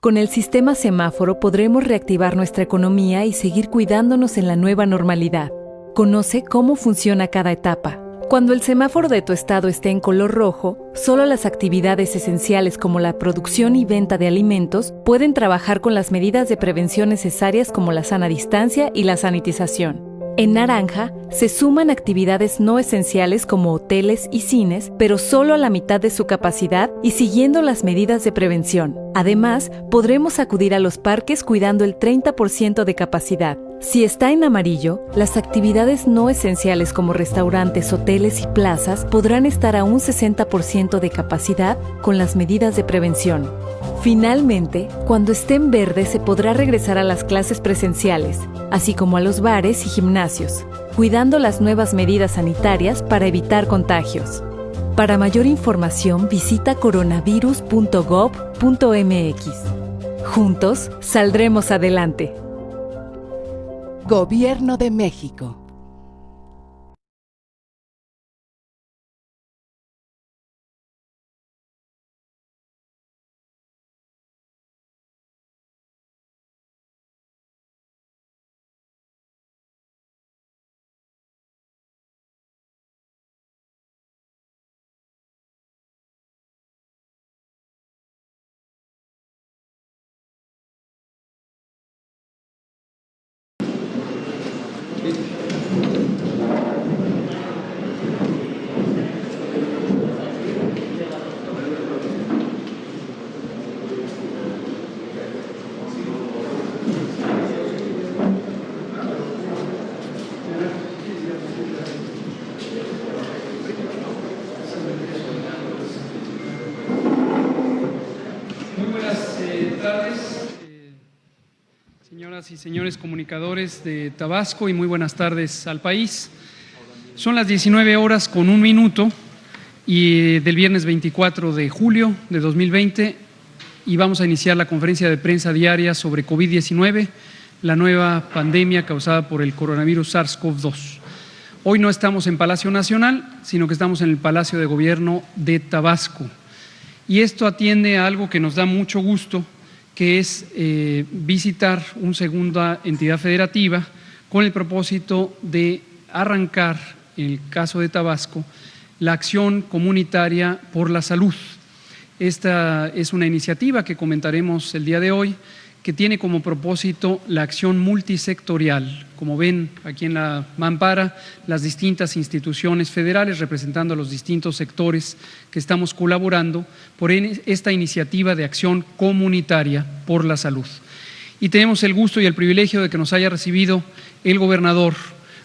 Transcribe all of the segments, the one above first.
Con el sistema semáforo podremos reactivar nuestra economía y seguir cuidándonos en la nueva normalidad. Conoce cómo funciona cada etapa. Cuando el semáforo de tu estado esté en color rojo, solo las actividades esenciales como la producción y venta de alimentos pueden trabajar con las medidas de prevención necesarias como la sana distancia y la sanitización. En naranja, se suman actividades no esenciales como hoteles y cines, pero solo a la mitad de su capacidad y siguiendo las medidas de prevención. Además, podremos acudir a los parques cuidando el 30% de capacidad. Si está en amarillo, las actividades no esenciales como restaurantes, hoteles y plazas podrán estar a un 60% de capacidad con las medidas de prevención. Finalmente, cuando esté en verde se podrá regresar a las clases presenciales, así como a los bares y gimnasios, cuidando las nuevas medidas sanitarias para evitar contagios. Para mayor información visita coronavirus.gov.mx. Juntos saldremos adelante. Gobierno de México. Señoras y señores comunicadores de Tabasco, y muy buenas tardes al país. Son las 19:01 y del viernes 24 de julio de 2020 y vamos a iniciar la conferencia de prensa diaria sobre COVID-19, la nueva pandemia causada por el coronavirus SARS-CoV-2. Hoy no estamos en Palacio Nacional, sino que estamos en el Palacio de Gobierno de Tabasco. Y esto atiende a algo que nos da mucho gusto, que es visitar una segunda entidad federativa con el propósito de arrancar, en el caso de Tabasco, la acción comunitaria por la salud. Esta es una iniciativa que comentaremos el día de hoy, que tiene como propósito la acción multisectorial. Como ven aquí en la mampara, las distintas instituciones federales representando a los distintos sectores que estamos colaborando por esta iniciativa de acción comunitaria por la salud. Y tenemos el gusto y el privilegio de que nos haya recibido el gobernador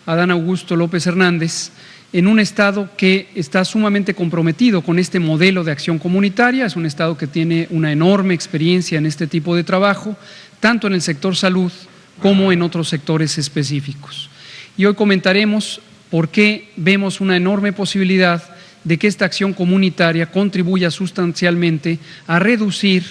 Adán Augusto López Hernández, en un estado que está sumamente comprometido con este modelo de acción comunitaria. Es un estado que tiene una enorme experiencia en este tipo de trabajo, tanto en el sector salud como en otros sectores específicos. Y hoy comentaremos por qué vemos una enorme posibilidad de que esta acción comunitaria contribuya sustancialmente a reducir,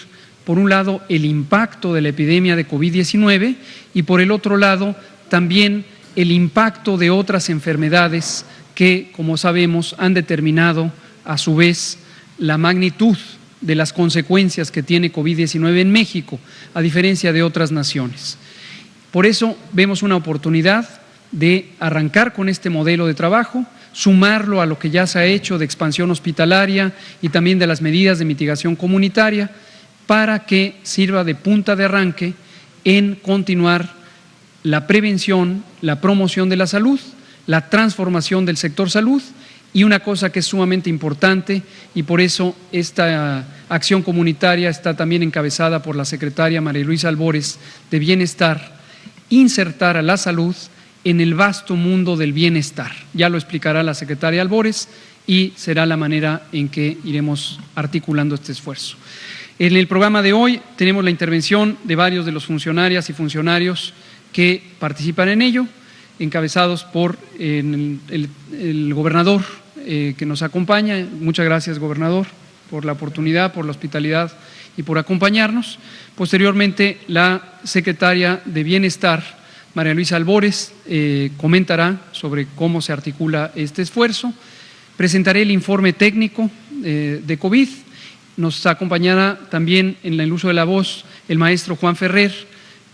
por un lado, el impacto de la epidemia de COVID-19 y, por el otro lado, también el impacto de otras enfermedades que, como sabemos, han determinado a su vez la magnitud de las consecuencias que tiene COVID-19 en México, a diferencia de otras naciones. Por eso vemos una oportunidad de arrancar con este modelo de trabajo, sumarlo a lo que ya se ha hecho de expansión hospitalaria y también de las medidas de mitigación comunitaria, para que sirva de punta de arranque en continuar la prevención, la promoción de la salud, la transformación del sector salud y una cosa que es sumamente importante, y por eso esta acción comunitaria está también encabezada por la secretaria María Luisa Albores de Bienestar, insertar a la salud en el vasto mundo del bienestar. Ya lo explicará la secretaria Albores y será la manera en que iremos articulando este esfuerzo. En el programa de hoy tenemos la intervención de varios de los funcionarias y funcionarios que participan en ello, encabezados por el gobernador que nos acompaña. Muchas gracias, gobernador, por la oportunidad, por la hospitalidad y por acompañarnos. Posteriormente, la secretaria de Bienestar, María Luisa Albores, comentará sobre cómo se articula este esfuerzo. Presentaré el informe técnico de COVID. Nos acompañará también en el uso de la voz el maestro Juan Ferrer,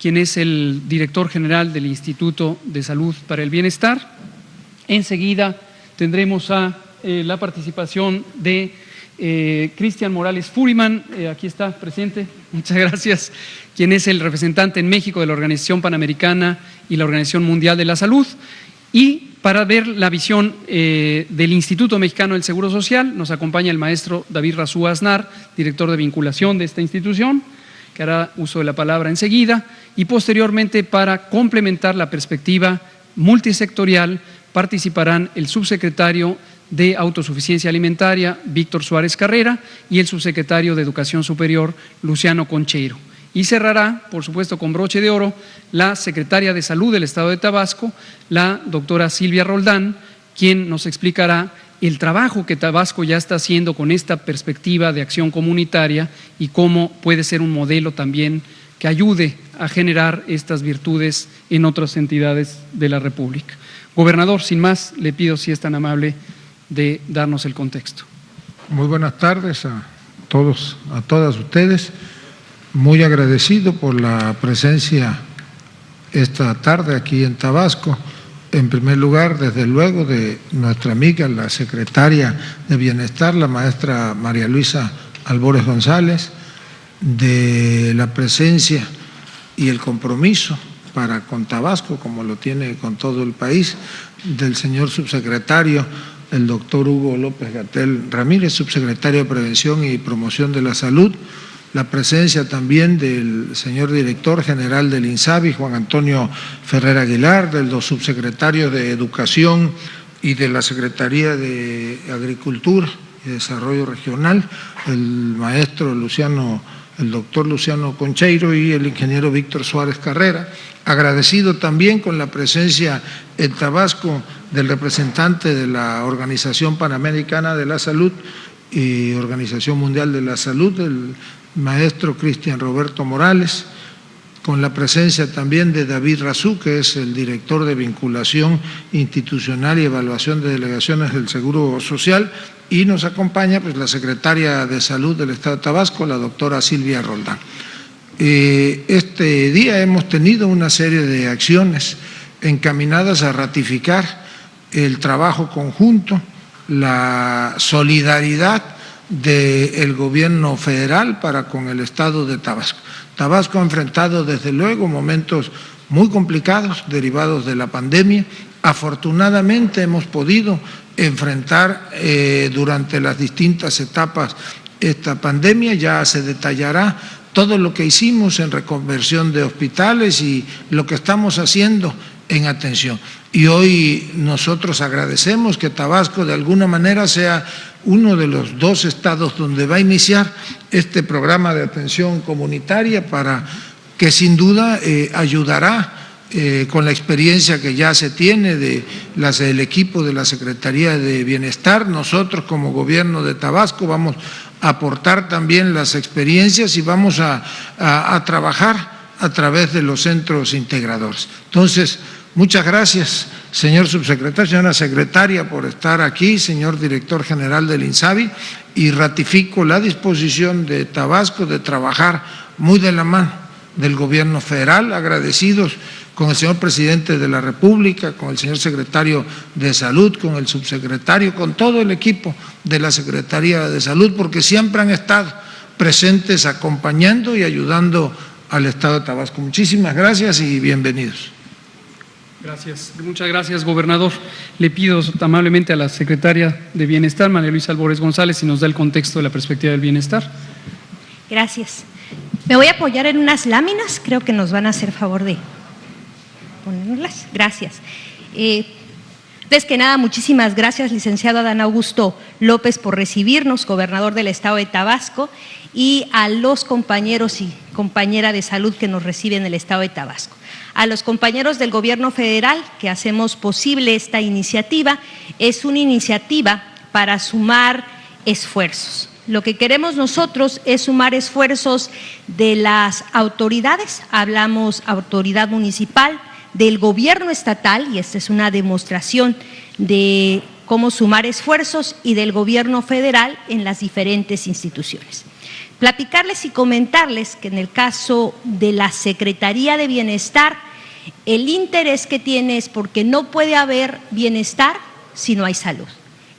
quien es el director general del Instituto de Salud para el Bienestar. Enseguida tendremos la participación de Cristian Morales Furiman, aquí está presente, muchas gracias, quien es el representante en México de la Organización Panamericana y la Organización Mundial de la Salud. Y para ver la visión del Instituto Mexicano del Seguro Social, nos acompaña el maestro David Razú Aznar, director de vinculación de esta institución, que hará uso de la palabra enseguida, y posteriormente, para complementar la perspectiva multisectorial, participarán el subsecretario de Autosuficiencia Alimentaria, Víctor Suárez Carrera, y el subsecretario de Educación Superior, Luciano Concheiro. Y cerrará, por supuesto, con broche de oro, la secretaria de Salud del Estado de Tabasco, la doctora Silvia Roldán, quien nos explicará el trabajo que Tabasco ya está haciendo con esta perspectiva de acción comunitaria y cómo puede ser un modelo también que ayude a generar estas virtudes en otras entidades de la República. Gobernador, sin más, le pido si es tan amable de darnos el contexto. Muy buenas tardes a todos, a todas ustedes. Muy agradecido por la presencia esta tarde aquí en Tabasco. En primer lugar, desde luego, de nuestra amiga, la secretaria de Bienestar, la maestra María Luisa Albores González, de la presencia y el compromiso para con Tabasco, como lo tiene con todo el país, del señor subsecretario, el doctor Hugo López-Gatell Ramírez, subsecretario de Prevención y Promoción de la Salud, la presencia también del señor director general del INSABI, Juan Antonio Ferrer Aguilar, de los subsecretarios de Educación y de la Secretaría de Agricultura y Desarrollo Regional, el maestro el doctor Luciano Concheiro y el ingeniero Víctor Suárez Carrera. Agradecido también con la presencia en Tabasco del representante de la Organización Panamericana de la Salud y Organización Mundial de la Salud, el maestro Cristian Roberto Morales, con la presencia también de David Razú, que es el director de vinculación institucional y evaluación de delegaciones del Seguro Social, y nos acompaña pues la secretaria de Salud del Estado de Tabasco, la doctora Silvia Roldán. Este día hemos tenido una serie de acciones encaminadas a ratificar el trabajo conjunto, la solidaridad del gobierno federal para con el Estado de Tabasco. Tabasco ha enfrentado desde luego momentos muy complicados derivados de la pandemia. Afortunadamente hemos podido enfrentar durante las distintas etapas esta pandemia. Ya se detallará todo lo que hicimos en reconversión de hospitales y lo que estamos haciendo en atención. Y hoy nosotros agradecemos que Tabasco de alguna manera sea uno de los 2 estados donde va a iniciar este programa de atención comunitaria, para que sin duda ayudará con la experiencia que ya se tiene del equipo de la Secretaría de Bienestar. Nosotros como gobierno de Tabasco vamos a aportar también las experiencias y vamos a trabajar a través de los centros integradores. Entonces, muchas gracias, señor subsecretario, señora secretaria, por estar aquí, señor director general del INSABI, y ratifico la disposición de Tabasco de trabajar muy de la mano del gobierno federal, agradecidos con el señor presidente de la República, con el señor secretario de Salud, con el subsecretario, con todo el equipo de la Secretaría de Salud, porque siempre han estado presentes acompañando y ayudando al Estado de Tabasco. Muchísimas gracias y bienvenidos. Gracias, muchas gracias, gobernador. Le pido amablemente a la secretaria de Bienestar, María Luisa Albores González, si nos da el contexto de la perspectiva del bienestar. Gracias. Me voy a apoyar en unas láminas, creo que nos van a hacer favor de ponerlas. Gracias. Antes que nada, muchísimas gracias, licenciado Adán Augusto López, por recibirnos, gobernador del Estado de Tabasco, y a los compañeros y compañera de salud que nos reciben en el Estado de Tabasco. A los compañeros del Gobierno federal que hacemos posible esta iniciativa. Es una iniciativa para sumar esfuerzos. Lo que queremos nosotros es sumar esfuerzos de las autoridades, hablamos autoridad municipal, del gobierno estatal, y esta es una demostración de cómo sumar esfuerzos, y del gobierno federal en las diferentes instituciones. Platicarles y comentarles que en el caso de la Secretaría de Bienestar, el interés que tiene es porque no puede haber bienestar si no hay salud.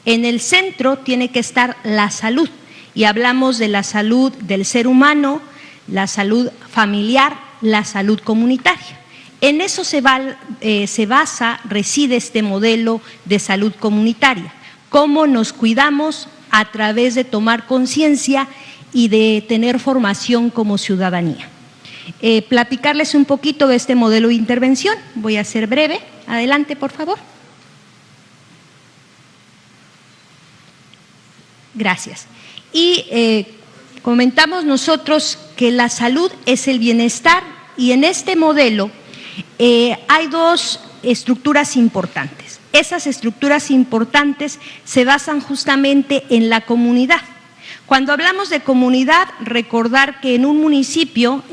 En el centro tiene que estar la salud, y hablamos de la salud del ser humano, la salud familiar, la salud comunitaria. En eso se basa, reside este modelo de salud comunitaria. Cómo nos cuidamos a través de tomar conciencia y de tener formación como ciudadanía. Platicarles un poquito de este modelo de intervención. Voy a ser breve. Adelante, por favor. Gracias. Y comentamos nosotros que la salud es el bienestar, y en este modelo hay dos estructuras importantes. Esas estructuras importantes se basan justamente en la comunidad. Cuando hablamos de comunidad, recordar que en un municipio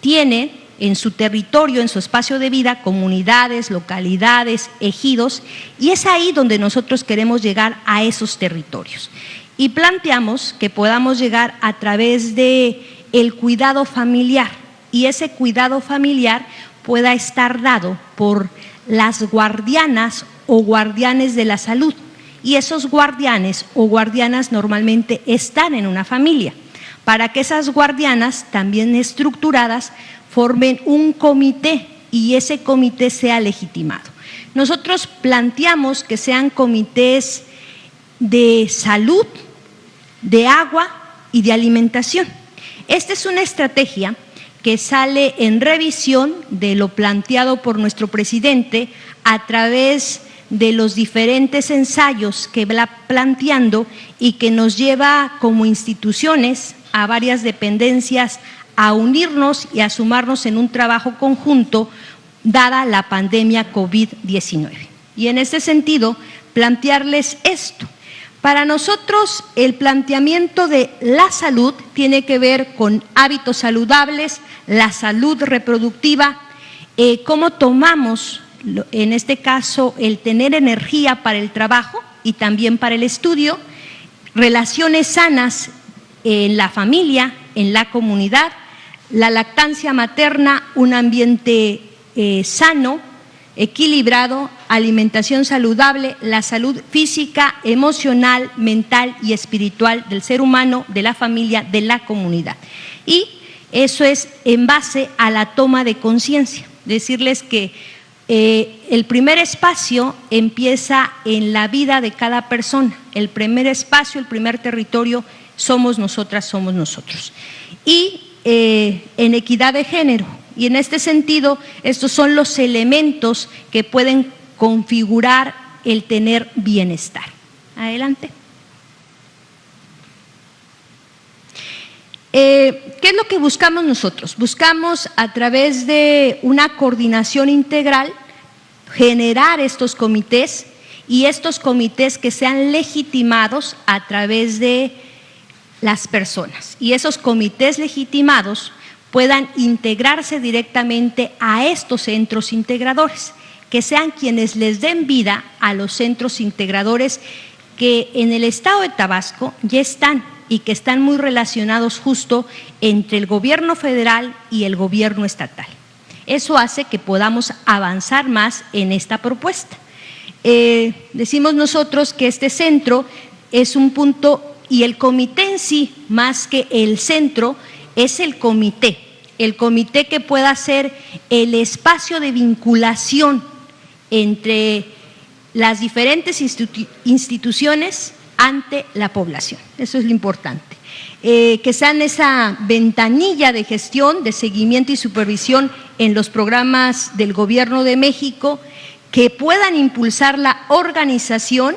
tiene en su territorio, en su espacio de vida, comunidades, localidades, ejidos, y es ahí donde nosotros queremos llegar a esos territorios. Y planteamos que podamos llegar a través de el cuidado familiar, y ese cuidado familiar pueda estar dado por las guardianas o guardianes de la salud. Y esos guardianes o guardianas normalmente están en una familia, para que esas guardianas, también estructuradas, formen un comité y ese comité sea legitimado. Nosotros planteamos que sean comités de salud, de agua y de alimentación. Esta es una estrategia que sale en revisión de lo planteado por nuestro presidente a través de los diferentes ensayos que va planteando y que nos lleva como instituciones, a varias dependencias, a unirnos y a sumarnos en un trabajo conjunto dada la pandemia COVID-19. Y en este sentido, plantearles esto. Para nosotros, el planteamiento de la salud tiene que ver con hábitos saludables, la salud reproductiva, cómo tomamos, en este caso, el tener energía para el trabajo y también para el estudio, relaciones sanas en la familia, en la comunidad, la lactancia materna, un ambiente sano, equilibrado, alimentación saludable, la salud física, emocional, mental y espiritual del ser humano, de la familia, de la comunidad. Y eso es en base a la toma de conciencia. Decirles que el primer espacio empieza en la vida de cada persona. El primer espacio, el primer territorio somos nosotras, somos nosotros. Y en equidad de género. Y en este sentido, estos son los elementos que pueden configurar el tener bienestar. Adelante. ¿Qué es lo que buscamos nosotros? Buscamos, a través de una coordinación integral, generar estos comités, y estos comités que sean legitimados a través de las personas, y esos comités legitimados puedan integrarse directamente a estos centros integradores, que sean quienes les den vida a los centros integradores que en el estado de Tabasco ya están y que están muy relacionados justo entre el gobierno federal y el gobierno estatal. Eso hace que podamos avanzar más en esta propuesta. Decimos nosotros que este centro es un punto, y el comité en sí, más que el centro, es el comité que pueda ser el espacio de vinculación entre las diferentes instituciones ante la población. Eso es lo importante. Que sean esa ventanilla de gestión, de seguimiento y supervisión en los programas del Gobierno de México, que puedan impulsar la organización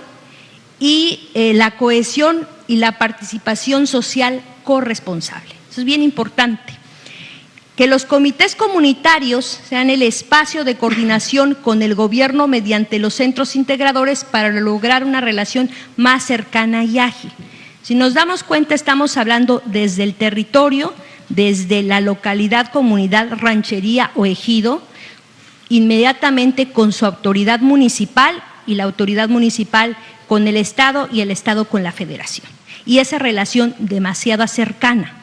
y la cohesión y la participación social corresponsable. Eso es bien importante. Que los comités comunitarios sean el espacio de coordinación con el gobierno mediante los centros integradores para lograr una relación más cercana y ágil. Si nos damos cuenta, estamos hablando desde el territorio, desde la localidad, comunidad, ranchería o ejido, inmediatamente con su autoridad municipal, y la autoridad municipal con el Estado y el Estado con la Federación. Y esa relación demasiado cercana.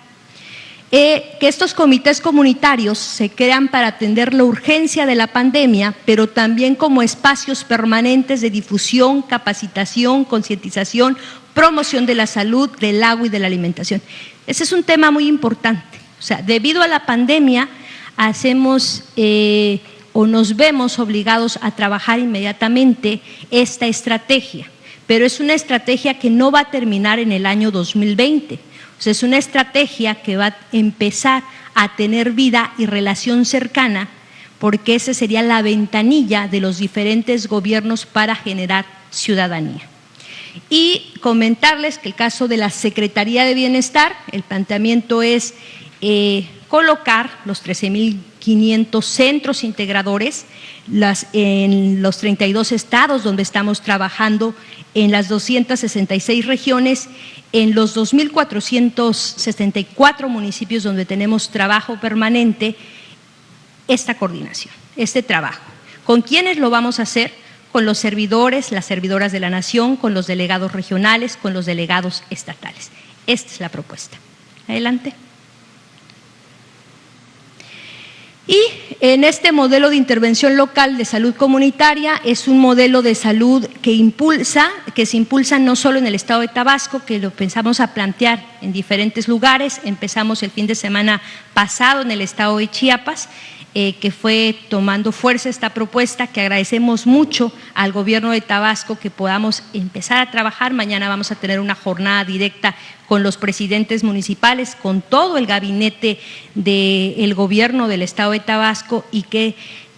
Que estos comités comunitarios se crean para atender la urgencia de la pandemia, pero también como espacios permanentes de difusión, capacitación, concientización, promoción de la salud, del agua y de la alimentación. Ese es un tema muy importante. O sea, debido a la pandemia hacemos o nos vemos obligados a trabajar inmediatamente esta estrategia, pero es una estrategia que no va a terminar en el año 2020. O sea, es una estrategia que va a empezar a tener vida y relación cercana, porque esa sería la ventanilla de los diferentes gobiernos para generar ciudadanía. Y comentarles que el caso de la Secretaría de Bienestar, el planteamiento es colocar los 13.500 centros integradores en los 32 estados donde estamos trabajando, en las 266 regiones, en los 2.464 municipios donde tenemos trabajo permanente, esta coordinación, este trabajo. ¿Con quiénes lo vamos a hacer? Con los servidores, las servidoras de la Nación, con los delegados regionales, con los delegados estatales. Esta es la propuesta. Adelante. Y en este modelo de intervención local de salud comunitaria es un modelo de salud que se impulsa no solo en el estado de Tabasco, que lo pensamos a plantear en diferentes lugares. Empezamos el fin de semana pasado en el estado de Chiapas, que fue tomando fuerza esta propuesta, que agradecemos mucho al gobierno de Tabasco que podamos empezar a trabajar. Mañana vamos a tener una jornada directa con los presidentes municipales, con todo el gabinete del gobierno del estado de Tabasco, y que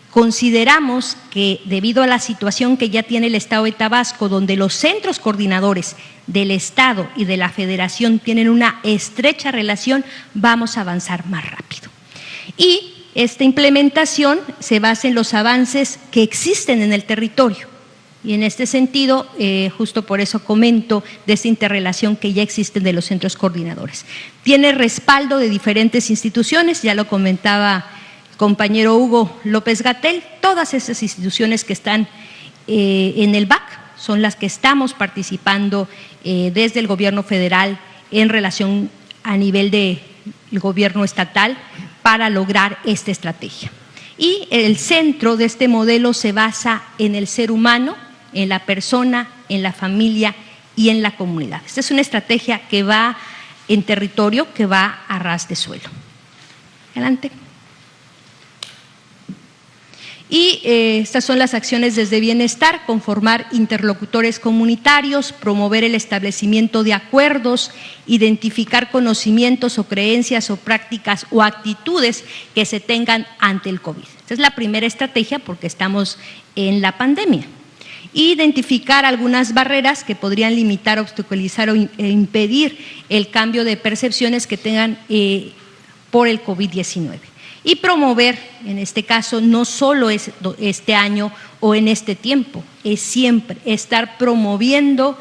consideramos que debido a la situación que ya tiene el estado de Tabasco, donde los centros coordinadores del estado y de la federación tienen una estrecha relación, vamos a avanzar más rápido. Y esta implementación se basa en los avances que existen en el territorio. Y en este sentido, justo por eso comento de esta interrelación que ya existe de los centros coordinadores. Tiene respaldo de diferentes instituciones, ya lo comentaba el compañero Hugo López-Gatell. Todas esas instituciones que están en el BAC son las que estamos participando desde el gobierno federal en relación a nivel del gobierno estatal para lograr esta estrategia. Y el centro de este modelo se basa en el ser humano, en la persona, en la familia y en la comunidad. Esta es una estrategia que va en territorio, que va a ras de suelo. Adelante. Y estas son las acciones desde Bienestar: conformar interlocutores comunitarios, promover el establecimiento de acuerdos, identificar conocimientos o creencias o prácticas o actitudes que se tengan ante el COVID. Esta es la primera estrategia porque estamos en la pandemia. Identificar algunas barreras que podrían limitar, obstaculizar e impedir el cambio de percepciones que tengan por el COVID-19. Y promover, en este caso, no solo es este año o en este tiempo, es siempre estar promoviendo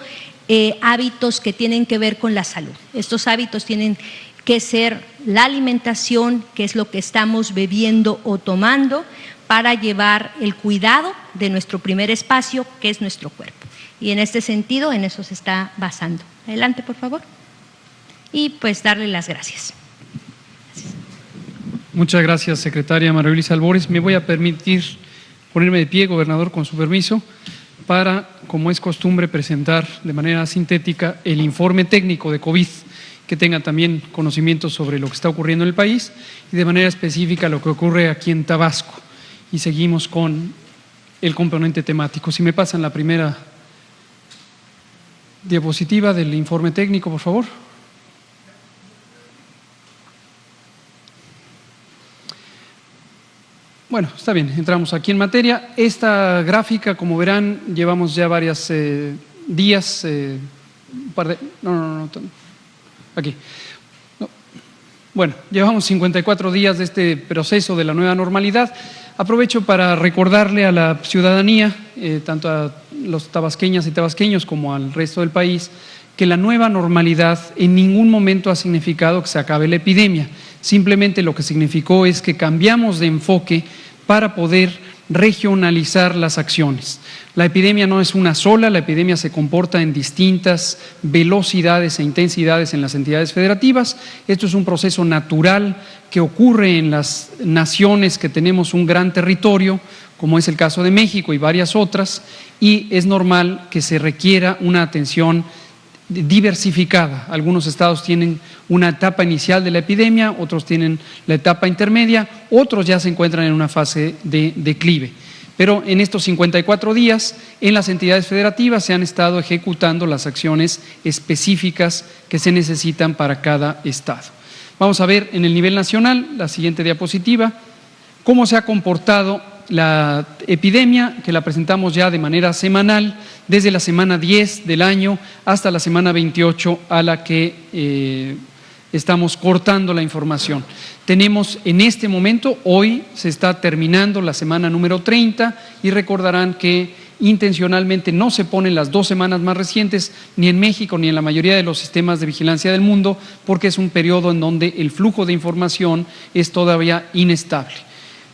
hábitos que tienen que ver con la salud. Estos hábitos tienen que ser la alimentación, que es lo que estamos bebiendo o tomando, para llevar el cuidado de nuestro primer espacio, que es nuestro cuerpo. Y en este sentido, en eso se está basando. Adelante, por favor. Y pues darle las gracias. Muchas gracias, secretaria María Luisa Albores. Me voy a permitir ponerme de pie, gobernador, con su permiso, para, como es costumbre, presentar de manera sintética el informe técnico de COVID, que tenga también conocimientos sobre lo que está ocurriendo en el país y de manera específica lo que ocurre aquí en Tabasco. Y seguimos con el componente temático. Si me pasan la primera diapositiva del informe técnico, por favor. Bueno, está bien, entramos aquí en materia. Esta gráfica, como verán, llevamos ya varios días, un par de… No, aquí. No. Bueno, llevamos 54 días de este proceso de la nueva normalidad. Aprovecho para recordarle a la ciudadanía, tanto a los tabasqueñas y tabasqueños como al resto del país, que la nueva normalidad en ningún momento ha significado que se acabe la epidemia. Simplemente lo que significó es que cambiamos de enfoque para poder regionalizar las acciones. La epidemia no es una sola, la epidemia se comporta en distintas velocidades e intensidades en las entidades federativas. Esto es un proceso natural que ocurre en las naciones que tenemos un gran territorio, como es el caso de México y varias otras, y es normal que se requiera una atención diversificada. Algunos estados tienen una etapa inicial de la epidemia, otros tienen la etapa intermedia, otros ya se encuentran en una fase de declive. Pero en estos 54 días, en las entidades federativas se han estado ejecutando las acciones específicas que se necesitan para cada estado. Vamos a ver en el nivel nacional, la siguiente diapositiva, cómo se ha comportado la epidemia, que la presentamos ya de manera semanal, desde la semana 10 del año hasta la semana 28 a la que estamos cortando la información. Tenemos en este momento, hoy se está terminando la semana número 30 y recordarán que intencionalmente no se ponen las 2 semanas más recientes ni en México ni en la mayoría de los sistemas de vigilancia del mundo, porque es un periodo en donde el flujo de información es todavía inestable.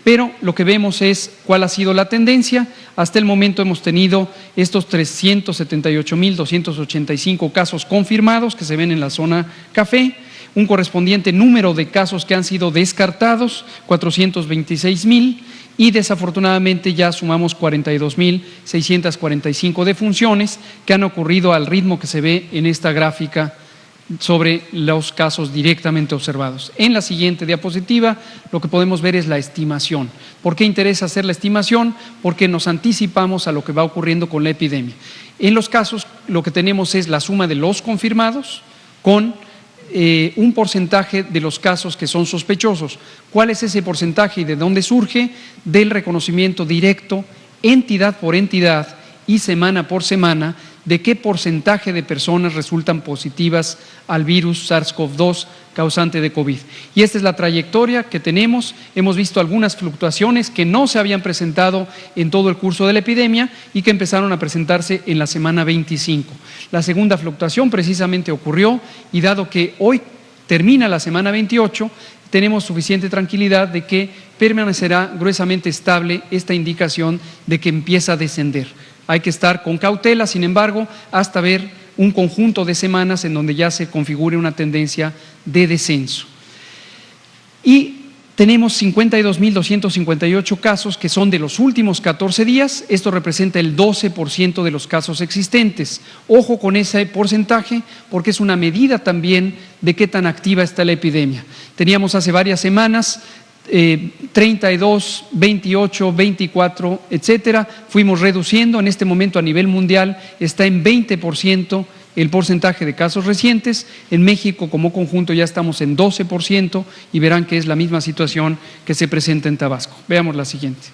Pero lo que vemos es cuál ha sido la tendencia. Hasta el momento hemos tenido estos 378.285 casos confirmados que se ven en la zona café, un correspondiente número de casos que han sido descartados, 426.000, y desafortunadamente ya sumamos 42.645 defunciones que han ocurrido al ritmo que se ve en esta gráfica sobre los casos directamente observados. En la siguiente diapositiva lo que podemos ver es la estimación. ¿Por qué interesa hacer la estimación? Porque nos anticipamos a lo que va ocurriendo con la epidemia. En los casos lo que tenemos es la suma de los confirmados con un porcentaje de los casos que son sospechosos. ¿Cuál es ese porcentaje y de dónde surge? Del reconocimiento directo, entidad por entidad y semana por semana, de qué porcentaje de personas resultan positivas al virus SARS-CoV-2 causante de COVID. Y esta es la trayectoria que tenemos. Hemos visto algunas fluctuaciones que no se habían presentado en todo el curso de la epidemia y que empezaron a presentarse en la semana 25. La segunda fluctuación precisamente ocurrió y dado que hoy termina la semana 28, tenemos suficiente tranquilidad de que permanecerá gruesamente estable esta indicación de que empieza a descender. Hay que estar con cautela, sin embargo, hasta ver un conjunto de semanas en donde ya se configure una tendencia de descenso. Y tenemos 52.258 casos que son de los últimos 14 días, esto representa el 12% de los casos existentes. Ojo con ese porcentaje porque es una medida también de qué tan activa está la epidemia. Teníamos hace varias semanas 32, 28, 24, etcétera, fuimos reduciendo. En este momento a nivel mundial está en 20% el porcentaje de casos recientes. En México como conjunto ya estamos en 12% y verán que es la misma situación que se presenta en Tabasco. Veamos la siguiente.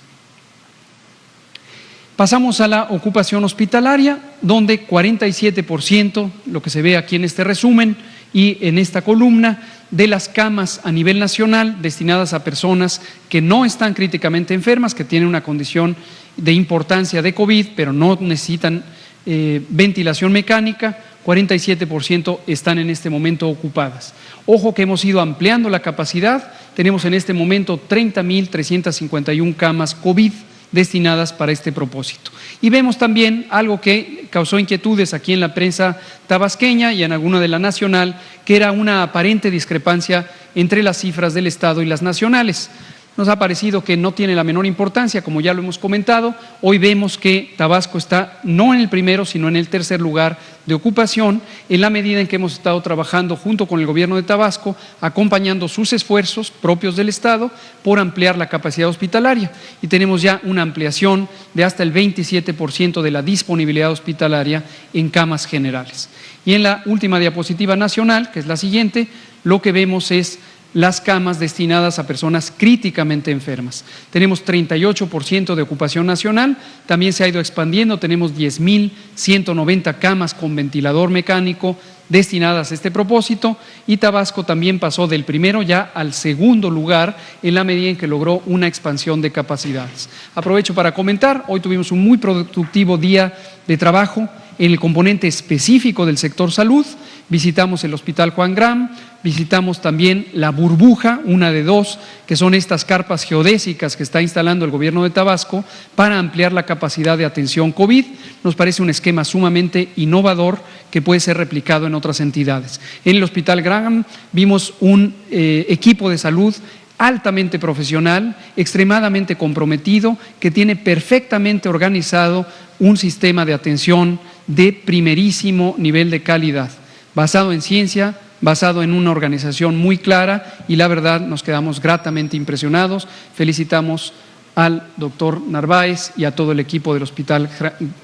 Pasamos a la ocupación hospitalaria, donde 47%, lo que se ve aquí en este resumen y en esta columna, de las camas a nivel nacional destinadas a personas que no están críticamente enfermas, que tienen una condición de importancia de COVID, pero no necesitan ventilación mecánica, 47% están en este momento ocupadas. Ojo que hemos ido ampliando la capacidad, tenemos en este momento 30.351 camas COVID destinadas para este propósito. Y vemos también algo que causó inquietudes aquí en la prensa tabasqueña y en alguna de la nacional, que era una aparente discrepancia entre las cifras del Estado y las nacionales. Nos ha parecido que no tiene la menor importancia, como ya lo hemos comentado. Hoy vemos que Tabasco está no en el primero, sino en el tercer lugar de ocupación, en la medida en que hemos estado trabajando junto con el gobierno de Tabasco, acompañando sus esfuerzos propios del Estado por ampliar la capacidad hospitalaria. Y tenemos ya una ampliación de hasta el 27% de la disponibilidad hospitalaria en camas generales. Y en la última diapositiva nacional, que es la siguiente, lo que vemos es las camas destinadas a personas críticamente enfermas. Tenemos 38% de ocupación nacional, también se ha ido expandiendo, tenemos 10.190 camas con ventilador mecánico destinadas a este propósito y Tabasco también pasó del primero ya al segundo lugar en la medida en que logró una expansión de capacidades. Aprovecho para comentar, hoy tuvimos un muy productivo día de trabajo en el componente específico del sector salud. Visitamos el Hospital Juan Graham, visitamos también la burbuja, una de dos, que son estas carpas geodésicas que está instalando el gobierno de Tabasco para ampliar la capacidad de atención COVID. Nos parece un esquema sumamente innovador que puede ser replicado en otras entidades. En el Hospital Graham vimos un equipo de salud altamente profesional, extremadamente comprometido, que tiene perfectamente organizado un sistema de atención de primerísimo nivel de calidad, basado en ciencia, basado en una organización muy clara, y la verdad nos quedamos gratamente impresionados. Felicitamos al doctor Narváez y a todo el equipo del Hospital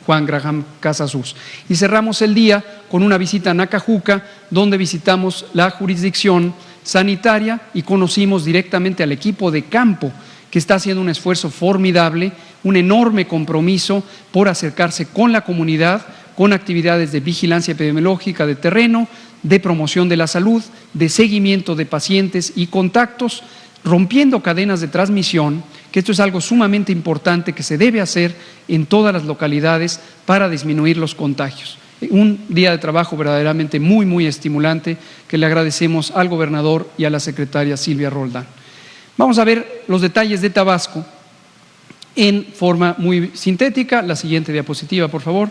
Juan Graham Casasus. Y cerramos el día con una visita a Nacajuca, donde visitamos la jurisdicción sanitaria y conocimos directamente al equipo de campo, que está haciendo un esfuerzo formidable, un enorme compromiso por acercarse con la comunidad, con actividades de vigilancia epidemiológica de terreno, de promoción de la salud, de seguimiento de pacientes y contactos, rompiendo cadenas de transmisión, que esto es algo sumamente importante que se debe hacer en todas las localidades para disminuir los contagios. Un día de trabajo verdaderamente muy, muy estimulante, que le agradecemos al gobernador y a la secretaria Silvia Roldán. Vamos a ver los detalles de Tabasco en forma muy sintética. La siguiente diapositiva, por favor.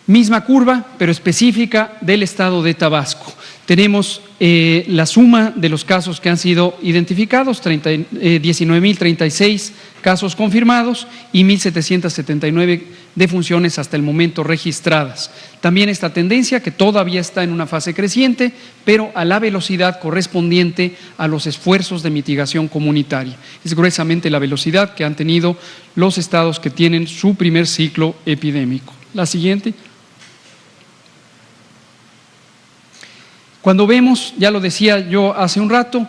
Misma curva, pero específica del estado de Tabasco. Tenemos la suma de los casos que han sido identificados, 19.036 casos confirmados y 1.779 defunciones hasta el momento registradas. También esta tendencia que todavía está en una fase creciente, pero a la velocidad correspondiente a los esfuerzos de mitigación comunitaria. Es gruesamente la velocidad que han tenido los estados que tienen su primer ciclo epidémico. La siguiente. Cuando vemos, ya lo decía yo hace un rato,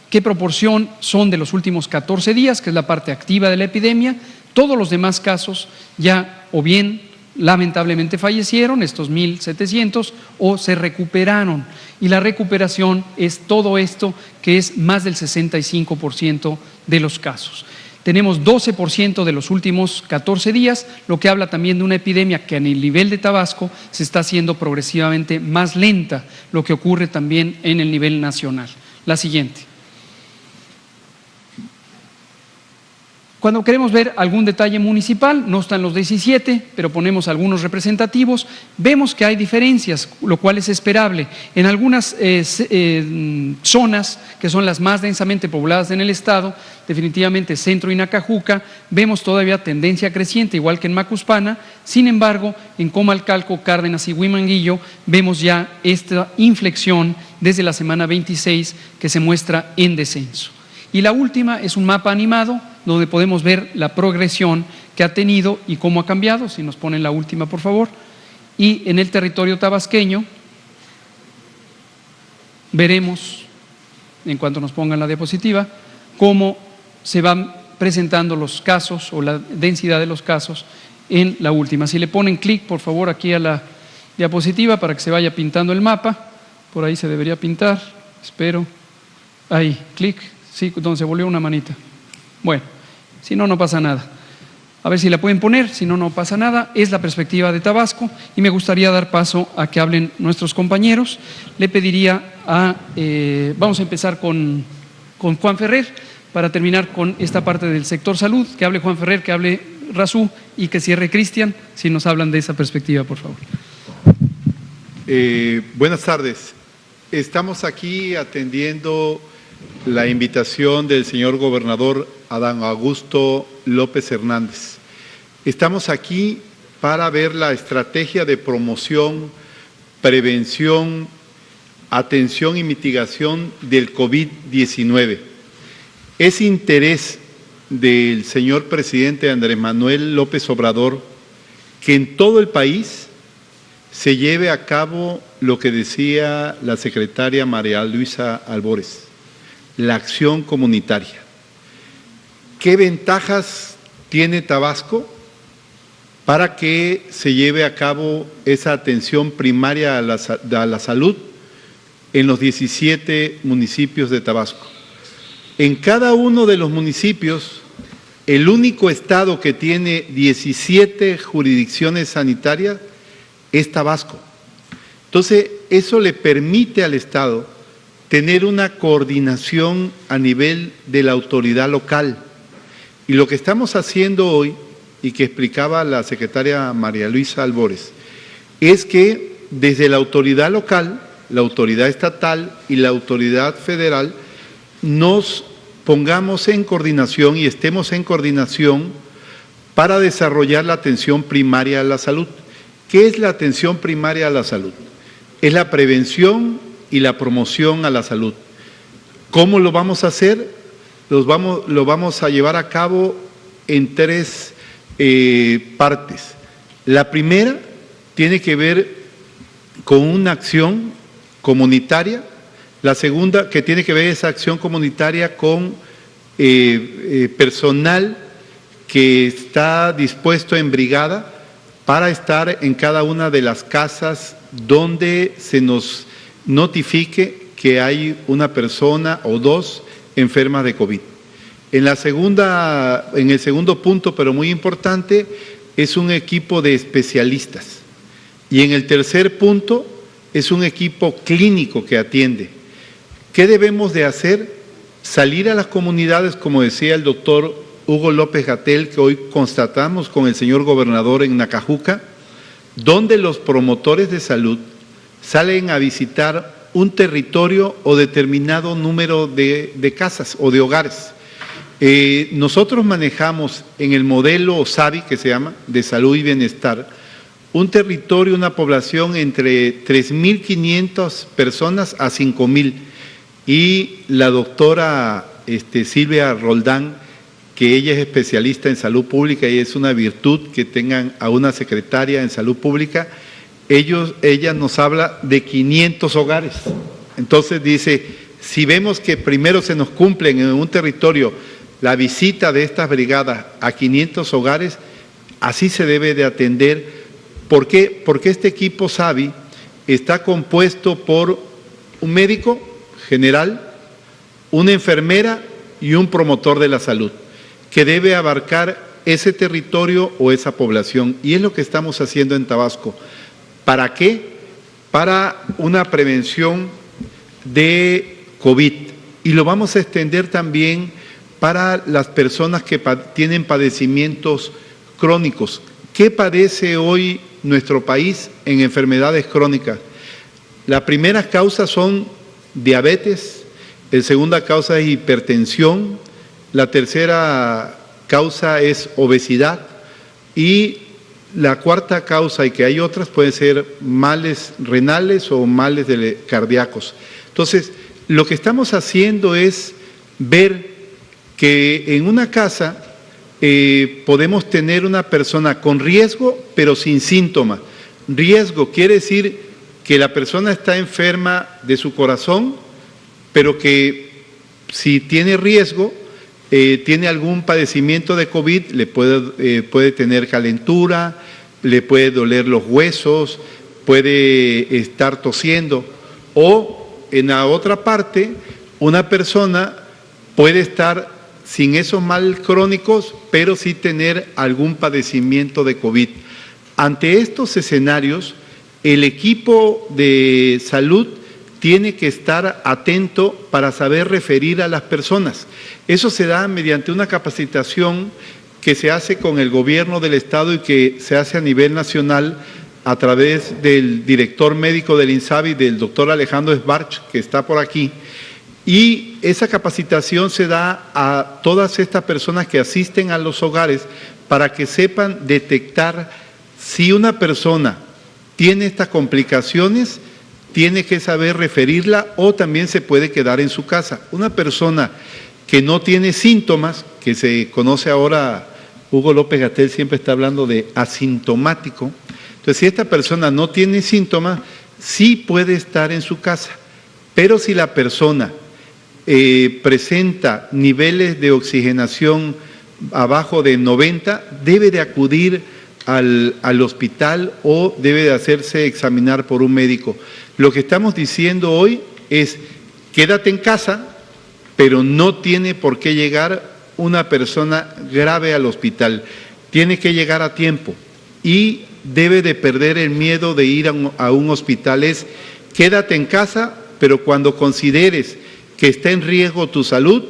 qué proporción son de los últimos 14 días, que es la parte activa de la epidemia, todos los demás casos ya o bien lamentablemente fallecieron, estos 1.700, o se recuperaron. Y la recuperación es todo esto, que es más del 65% de los casos. Tenemos 12% de los últimos 14 días, lo que habla también de una epidemia que en el nivel de Tabasco se está haciendo progresivamente más lenta, lo que ocurre también en el nivel nacional. La siguiente. Cuando queremos ver algún detalle municipal, no están los 17, pero ponemos algunos representativos, vemos que hay diferencias, lo cual es esperable. En algunas zonas, que son las más densamente pobladas en el estado, definitivamente Centro y Nacajuca, vemos todavía tendencia creciente, igual que en Macuspana. Sin embargo, en Comalcalco, Cárdenas y Huimanguillo, vemos ya esta inflexión desde la semana 26 que se muestra en descenso. Y la última es un mapa animado donde podemos ver la progresión que ha tenido y cómo ha cambiado. Si nos ponen la última, por favor. Y en el territorio tabasqueño veremos, en cuanto nos pongan la diapositiva, cómo se van presentando los casos o la densidad de los casos en la última. Si le ponen clic, por favor, aquí a la diapositiva para que se vaya pintando el mapa. Por ahí se debería pintar, espero. Ahí, clic. Sí, donde se volvió una manita. Bueno, si no, no pasa nada. A ver si la pueden poner, si no, no pasa nada. Es la perspectiva de Tabasco y me gustaría dar paso a que hablen nuestros compañeros. Le pediría vamos a empezar con Juan Ferrer para terminar con esta parte del sector salud. Que hable Juan Ferrer, que hable Razú y que cierre Cristian, si nos hablan de esa perspectiva, por favor. Buenas tardes. Estamos aquí atendiendo la invitación del señor gobernador Adán Augusto López Hernández. Estamos aquí para ver la estrategia de promoción, prevención, atención y mitigación del COVID-19. Es interés del señor presidente Andrés Manuel López Obrador que en todo el país se lleve a cabo lo que decía la secretaria María Luisa Albores, la acción comunitaria. ¿Qué ventajas tiene Tabasco para que se lleve a cabo esa atención primaria a la salud en los 17 municipios de Tabasco? En cada uno de los municipios El único estado que tiene 17 jurisdicciones sanitarias es Tabasco. Entonces, eso le permite al Estado tener una coordinación a nivel de la autoridad local. Y lo que estamos haciendo hoy, y que explicaba la secretaria María Luisa Albores, es que desde la autoridad local, la autoridad estatal y la autoridad federal nos pongamos en coordinación y estemos en coordinación para desarrollar la atención primaria a la salud. ¿Qué es la atención primaria a la salud? Es la prevención y la promoción a la salud. ¿Cómo lo vamos a hacer? Lo vamos a llevar a cabo en tres partes. La primera tiene que ver con una acción comunitaria. La segunda, que tiene que ver esa acción comunitaria con personal que está dispuesto en brigada para estar en cada una de las casas donde se nos notifique que hay una persona o dos enfermas de COVID. En el segundo punto, pero muy importante, es un equipo de especialistas. Y en el tercer punto, es un equipo clínico que atiende. ¿Qué debemos de hacer? Salir a las comunidades, como decía el doctor Hugo López-Gatell, que hoy constatamos con el señor gobernador en Nacajuca, donde los promotores de salud salen a visitar un territorio o determinado número de casas o de hogares. Nosotros manejamos en el modelo OSABI, que se llama, de salud y bienestar, un territorio, una población entre 3.500 personas a 5.000. Y la doctora Silvia Roldán, que ella es especialista en salud pública y es una virtud que tengan a una secretaria en salud pública, ella nos habla de 500 hogares. Entonces dice, si vemos que primero se nos cumplen en un territorio la visita de estas brigadas a 500 hogares, así se debe de atender. ¿Por qué? Porque este equipo SABI está compuesto por un médico general, una enfermera y un promotor de la salud, que debe abarcar ese territorio o esa población. Y es lo que estamos haciendo en Tabasco. ¿Para qué? Para una prevención de COVID. Y lo vamos a extender también para las personas que tienen padecimientos crónicos. ¿Qué padece hoy nuestro país en enfermedades crónicas? Las primeras causas son diabetes, la segunda causa es hipertensión, la tercera causa es obesidad y la cuarta causa, y que hay otras, pueden ser males renales o males cardíacos. Entonces, lo que estamos haciendo es ver que en una casa podemos tener una persona con riesgo, pero sin síntomas. Riesgo quiere decir que la persona está enferma de su corazón, pero que si tiene riesgo, tiene algún padecimiento de COVID, le puede tener calentura, le puede doler los huesos, puede estar tosiendo. O en la otra parte, una persona puede estar sin esos males crónicos, pero sí tener algún padecimiento de COVID. Ante estos escenarios, el equipo de salud tiene que estar atento para saber referir a las personas. Eso se da mediante una capacitación que se hace con el gobierno del Estado y que se hace a nivel nacional a través del director médico del INSABI, del doctor Alejandro Esbarch, que está por aquí. Y esa capacitación se da a todas estas personas que asisten a los hogares para que sepan detectar si una persona tiene estas complicaciones, tiene que saber referirla o también se puede quedar en su casa. Una persona que no tiene síntomas, que se conoce ahora, Hugo López-Gatell siempre está hablando de asintomático. Entonces, si esta persona no tiene síntomas, sí puede estar en su casa. Pero si la persona presenta niveles de oxigenación abajo de 90, debe de acudir al hospital o debe de hacerse examinar por un médico. Lo que estamos diciendo hoy es, quédate en casa, pero no tiene por qué llegar una persona grave al hospital, tiene que llegar a tiempo y debe de perder el miedo de ir a un hospital. Es quédate en casa, pero cuando consideres que está en riesgo tu salud,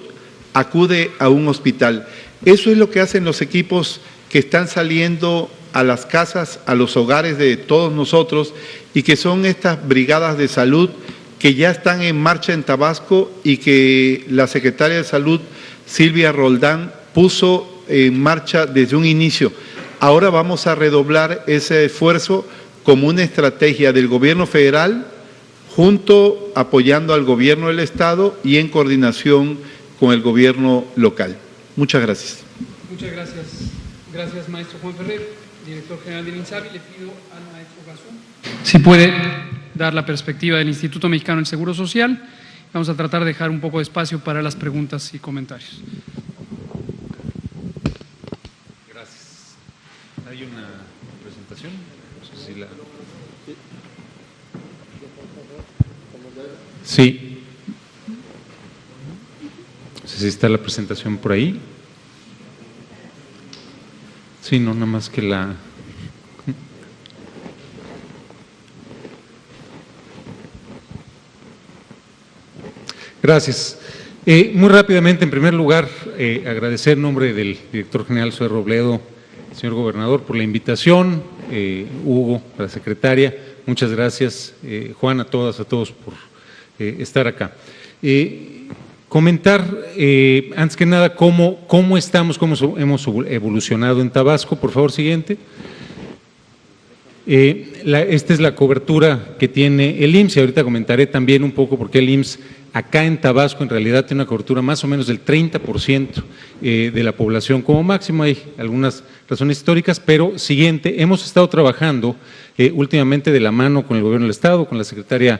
acude a un hospital. Eso es lo que hacen los equipos que están saliendo a las casas, a los hogares de todos nosotros, y que son estas brigadas de salud que ya están en marcha en Tabasco y que la secretaria de Salud, Silvia Roldán, puso en marcha desde un inicio. Ahora vamos a redoblar ese esfuerzo como una estrategia del gobierno federal, junto apoyando al gobierno del Estado y en coordinación con el gobierno local. Muchas gracias. Muchas gracias. Gracias, maestro Juan Ferrer, director general del INSABI. Le pido al maestro Gazú si puede dar la perspectiva del Instituto Mexicano del Seguro Social. Vamos a tratar de dejar un poco de espacio para las preguntas y comentarios. Gracias. ¿Hay una presentación? No sé si la... Sí. No sé si está la presentación por ahí. Sí, no, nada más que la... Gracias. Muy rápidamente, en primer lugar, agradecer en nombre del director general Zoé Robledo, señor gobernador, por la invitación, Hugo, la secretaria, muchas gracias, Juan, a todas, a todos por estar acá. Comentar, antes que nada, cómo estamos, cómo hemos evolucionado en Tabasco. Por favor, siguiente. Esta es la cobertura que tiene el IMSS, y ahorita comentaré también un poco por qué el IMSS acá en Tabasco en realidad tiene una cobertura más o menos del 30% de la población como máximo. Hay algunas razones históricas, pero siguiente, hemos estado trabajando últimamente de la mano con el gobierno del Estado, con la secretaria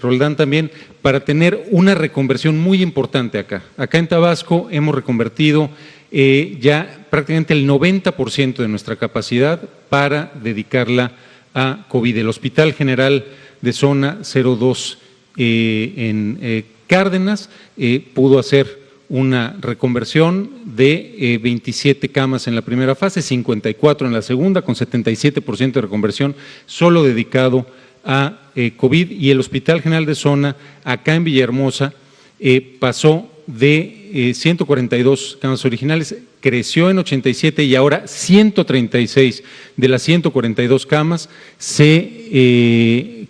Roldán también, para tener una reconversión muy importante acá. Acá en Tabasco hemos reconvertido ya prácticamente el 90% de nuestra capacidad para dedicarla a COVID. El Hospital General de Zona 02 en Cárdenas pudo hacer una reconversión de 27 camas en la primera fase, 54 en la segunda, con 77% de reconversión solo dedicado a COVID, y el Hospital General de Zona acá en Villahermosa pasó de 142 camas originales, creció en 87 y ahora 136 de las 142 camas se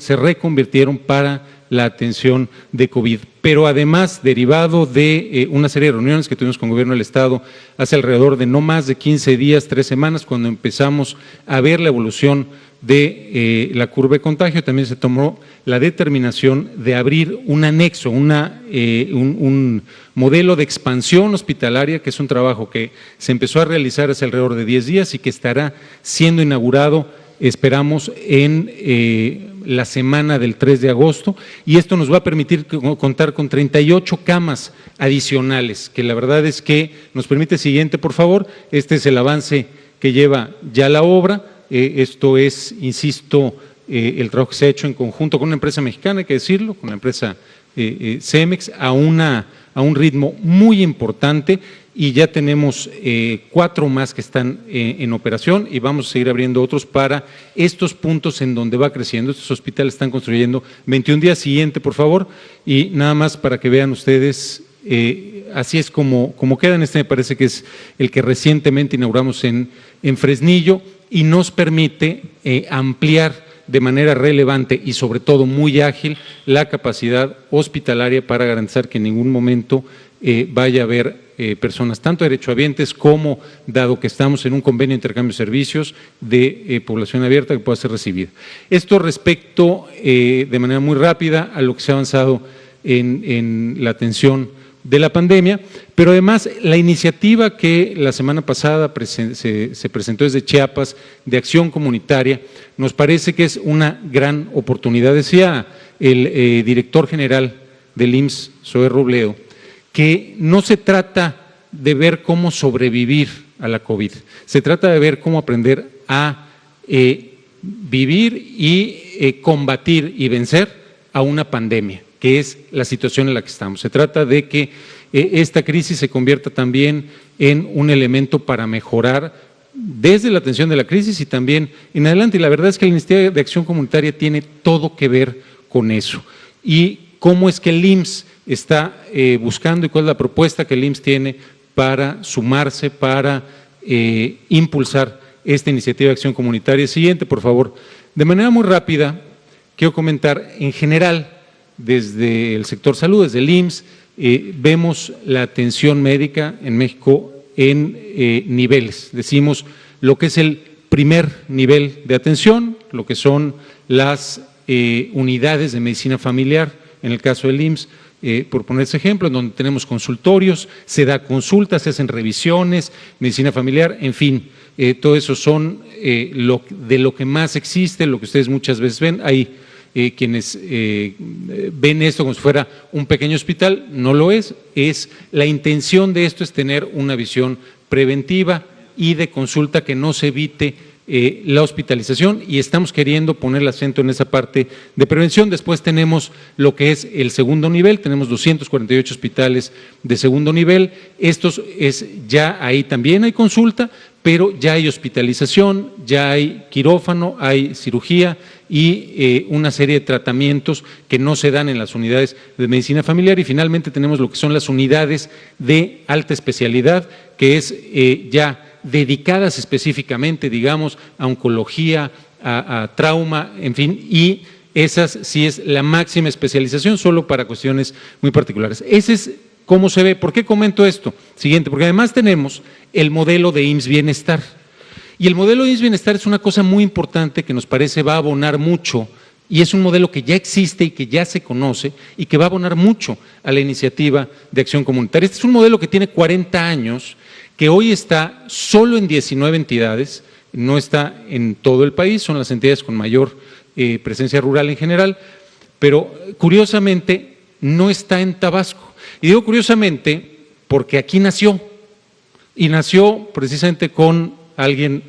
reconvirtieron para la atención de COVID. Pero además, derivado de una serie de reuniones que tuvimos con el gobierno del Estado hace alrededor de no más de 15 días, 3 semanas, cuando empezamos a ver la evolución de la curva de contagio, también se tomó la determinación de abrir un anexo, un modelo de expansión hospitalaria, que es un trabajo que se empezó a realizar hace alrededor de 10 días y que estará siendo inaugurado, esperamos, en la semana del 3 de agosto, y esto nos va a permitir contar con 38 camas adicionales, que la verdad es que nos permite, siguiente por favor, este es el avance que lleva ya la obra. Esto es, insisto, el trabajo que se ha hecho en conjunto con una empresa mexicana, hay que decirlo, con la empresa Cemex, a un ritmo muy importante, y ya tenemos 4 más que están en operación, y vamos a seguir abriendo otros para estos puntos en donde va creciendo. Estos hospitales están construyendo 21 días. Siguiente, por favor, y nada más para que vean ustedes, así es como quedan. Este me parece que es el que recientemente inauguramos en Fresnillo, y nos permite ampliar de manera relevante y sobre todo muy ágil la capacidad hospitalaria para garantizar que en ningún momento vaya a haber personas, tanto derechohabientes como, dado que estamos en un convenio de intercambio de servicios, de población abierta que pueda ser recibida. Esto respecto, de manera muy rápida, a lo que se ha avanzado en la atención de la pandemia, pero además la iniciativa que la semana pasada se presentó desde Chiapas de acción comunitaria nos parece que es una gran oportunidad. Decía el director general del IMSS, Zoé Robledo, que no se trata de ver cómo sobrevivir a la COVID, se trata de ver cómo aprender a vivir y combatir y vencer a una pandemia, que es la situación en la que estamos. Se trata de que esta crisis se convierta también en un elemento para mejorar desde la atención de la crisis y también en adelante. Y la verdad es que la Iniciativa de Acción Comunitaria tiene todo que ver con eso. Y cómo es que el IMSS está buscando y cuál es la propuesta que el IMSS tiene para sumarse, para impulsar esta Iniciativa de Acción Comunitaria. Siguiente, por favor. De manera muy rápida, quiero comentar, en general, desde el sector salud, desde el IMSS, vemos la atención médica en México en niveles. Decimos lo que es el primer nivel de atención, lo que son las unidades de medicina familiar, en el caso del IMSS, por poner ese ejemplo, en donde tenemos consultorios, se da consultas, se hacen revisiones, medicina familiar, en fin, todo eso son de lo que más existe, lo que ustedes muchas veces ven. Hay quienes ven esto como si fuera un pequeño hospital, no lo es la intención de esto es tener una visión preventiva y de consulta que no se evite la hospitalización, y estamos queriendo poner el acento en esa parte de prevención. Después tenemos lo que es el segundo nivel, tenemos 248 hospitales de segundo nivel, ya ahí también hay consulta, pero ya hay hospitalización, ya hay quirófano, hay cirugía y una serie de tratamientos que no se dan en las unidades de medicina familiar. Y finalmente tenemos lo que son las unidades de alta especialidad, que es ya dedicadas específicamente, digamos, a oncología, a trauma, en fin, y esas sí es la máxima especialización solo para cuestiones muy particulares. Ese es cómo se ve. ¿Por qué comento esto? Siguiente, porque además tenemos el modelo de IMSS Bienestar. Y el modelo de IMSS Bienestar es una cosa muy importante que nos parece va a abonar mucho, y es un modelo que ya existe y que ya se conoce y que va a abonar mucho a la Iniciativa de Acción Comunitaria. Este es un modelo que tiene 40 años, que hoy está solo en 19 entidades, no está en todo el país, son las entidades con mayor presencia rural en general, pero curiosamente no está en Tabasco. Y digo curiosamente porque aquí nació, y nació precisamente con alguien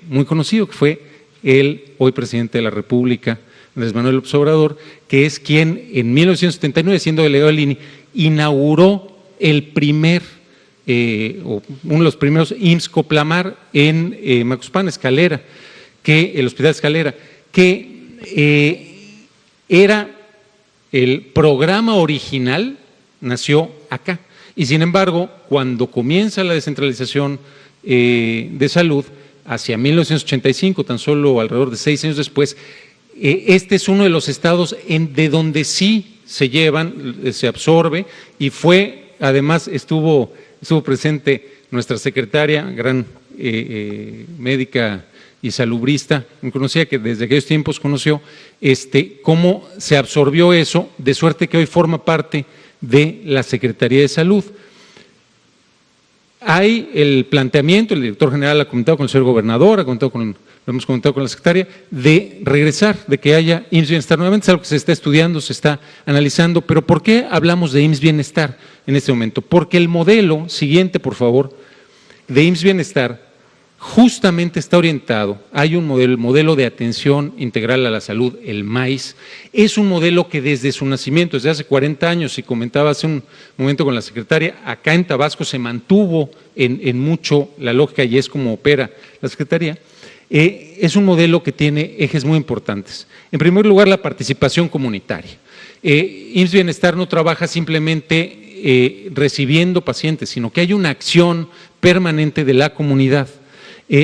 muy conocido, que fue el hoy presidente de la República, Andrés Manuel López Obrador, que es quien en 1979, siendo delegado del INE, inauguró el primer uno de los primeros IMSS Coplamar en Macuspán, Escalera, el Hospital Escalera, que era el programa original, nació acá. Y sin embargo, cuando comienza la descentralización de salud, hacia 1985, tan solo alrededor de 6 años después, este es uno de los estados de donde sí se llevan, se absorbe, y además estuvo presente nuestra secretaria, gran médica y salubrista, me conocía, que desde aquellos tiempos conoció cómo se absorbió eso, de suerte que hoy forma parte de la Secretaría de Salud. Hay el planteamiento, el director general ha comentado con el señor gobernador, lo hemos comentado con la secretaria, de regresar, de que haya IMSS Bienestar nuevamente. Es algo que se está estudiando, se está analizando. Pero ¿por qué hablamos de IMSS Bienestar en este momento? Porque el modelo, siguiente por favor, de IMSS Bienestar justamente está orientado, hay un modelo, el modelo de atención integral a la salud, el MAIS, es un modelo que desde su nacimiento, desde hace 40 años, y comentaba hace un momento con la secretaria, acá en Tabasco se mantuvo en mucho la lógica, y es como opera la secretaría. Es un modelo que tiene ejes muy importantes. En primer lugar, la participación comunitaria. IMSS Bienestar no trabaja simplemente recibiendo pacientes, sino que hay una acción permanente de la comunidad.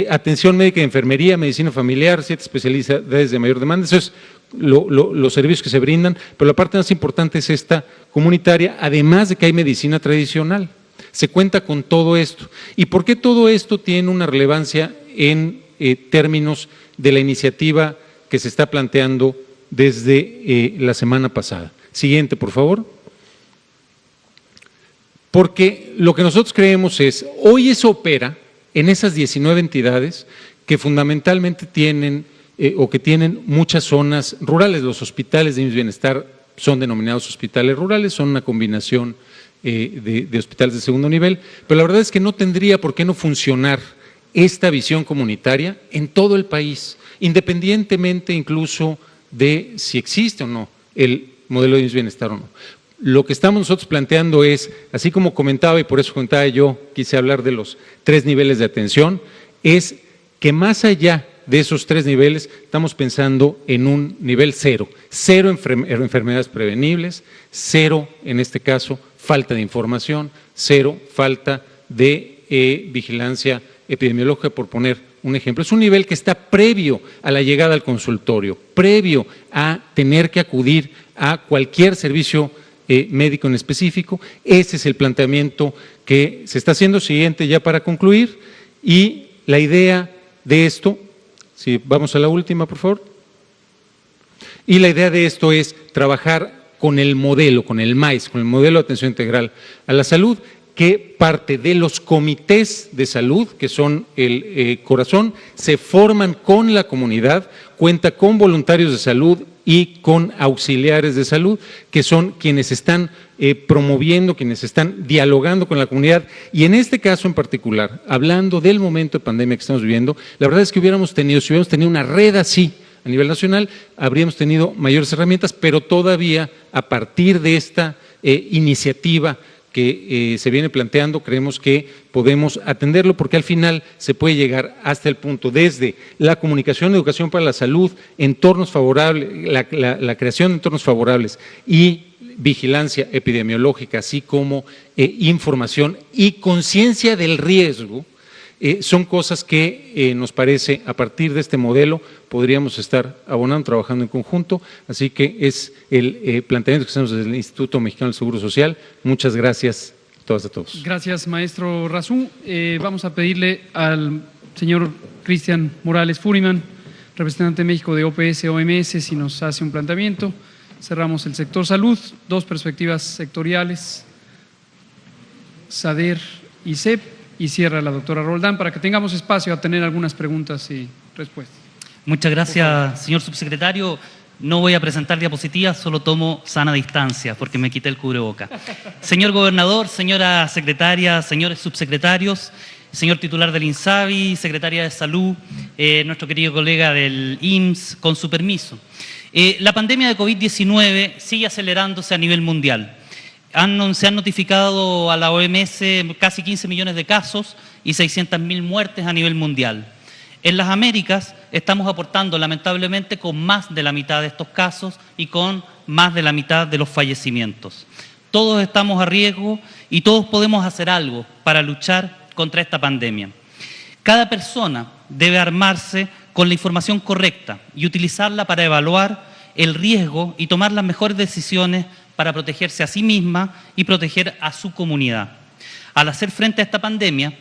Atención médica de enfermería, medicina familiar, 7 especialidades de mayor demanda, eso es los servicios que se brindan, pero la parte más importante es esta comunitaria, además de que hay medicina tradicional. Se cuenta con todo esto. ¿Y por qué todo esto tiene una relevancia en términos de la iniciativa que se está planteando desde la semana pasada? Siguiente, por favor. Porque lo que nosotros creemos es, hoy eso opera en esas 19 entidades que fundamentalmente tienen que tienen muchas zonas rurales. Los hospitales de IMSS Bienestar son denominados hospitales rurales, son una combinación de hospitales de segundo nivel, pero la verdad es que no tendría por qué no funcionar esta visión comunitaria en todo el país, independientemente incluso de si existe o no el modelo de IMSS Bienestar o no. Lo que estamos nosotros planteando es, así como comentaba, y por eso comentaba yo, quise hablar de los 3 niveles de atención, es que más allá de esos 3 niveles estamos pensando en un nivel 0. 0 enfermedades prevenibles, 0 en este caso falta de información, 0 falta de vigilancia epidemiológica, por poner un ejemplo. Es un nivel que está previo a la llegada al consultorio, previo a tener que acudir a cualquier servicio médico en específico. Ese es el planteamiento que se está haciendo. Siguiente, ya para concluir, y la idea de esto, si vamos a la última, por favor, y la idea de esto es trabajar con el modelo, con el MAIS, con el modelo de atención integral a la salud, que parte de los comités de salud, que son el corazón, se forman con la comunidad, cuenta con voluntarios de salud y con auxiliares de salud, que son quienes están promoviendo, quienes están dialogando con la comunidad. Y en este caso en particular, hablando del momento de pandemia que estamos viviendo, la verdad es que si hubiéramos tenido una red así a nivel nacional, habríamos tenido mayores herramientas, pero todavía a partir de esta iniciativa que se viene planteando, creemos que podemos atenderlo, porque al final se puede llegar hasta el punto, desde la comunicación, educación para la salud, entornos favorables, la creación de entornos favorables y vigilancia epidemiológica, así como información y conciencia del riesgo, son cosas que nos parece, a partir de este modelo, podríamos estar abonando, trabajando en conjunto. Así que es el planteamiento que hacemos desde el Instituto Mexicano del Seguro Social. Muchas gracias a todas y a todos. Gracias, maestro Razú. Vamos a pedirle al señor Cristian Morales Furiman, representante de México de OPS-OMS, si nos hace un planteamiento. Cerramos el sector salud, 2 perspectivas sectoriales, SADER y CEP, y cierra la doctora Roldán, para que tengamos espacio a tener algunas preguntas y respuestas. Muchas gracias, señor subsecretario. No voy a presentar diapositivas, solo tomo sana distancia porque me quité el cubreboca. Señor gobernador, señora secretaria, señores subsecretarios, señor titular del INSABI, secretaria de Salud, nuestro querido colega del IMSS, con su permiso. La pandemia de COVID-19 sigue acelerándose a nivel mundial. Se han notificado a la OMS casi 15 millones de casos y 600.000 muertes a nivel mundial. En las Américas estamos aportando lamentablemente con más de la mitad de estos casos y con más de la mitad de los fallecimientos. Todos estamos a riesgo y todos podemos hacer algo para luchar contra esta pandemia. Cada persona debe armarse con la información correcta y utilizarla para evaluar el riesgo y tomar las mejores decisiones para protegerse a sí misma y proteger a su comunidad. Al hacer frente a esta pandemia,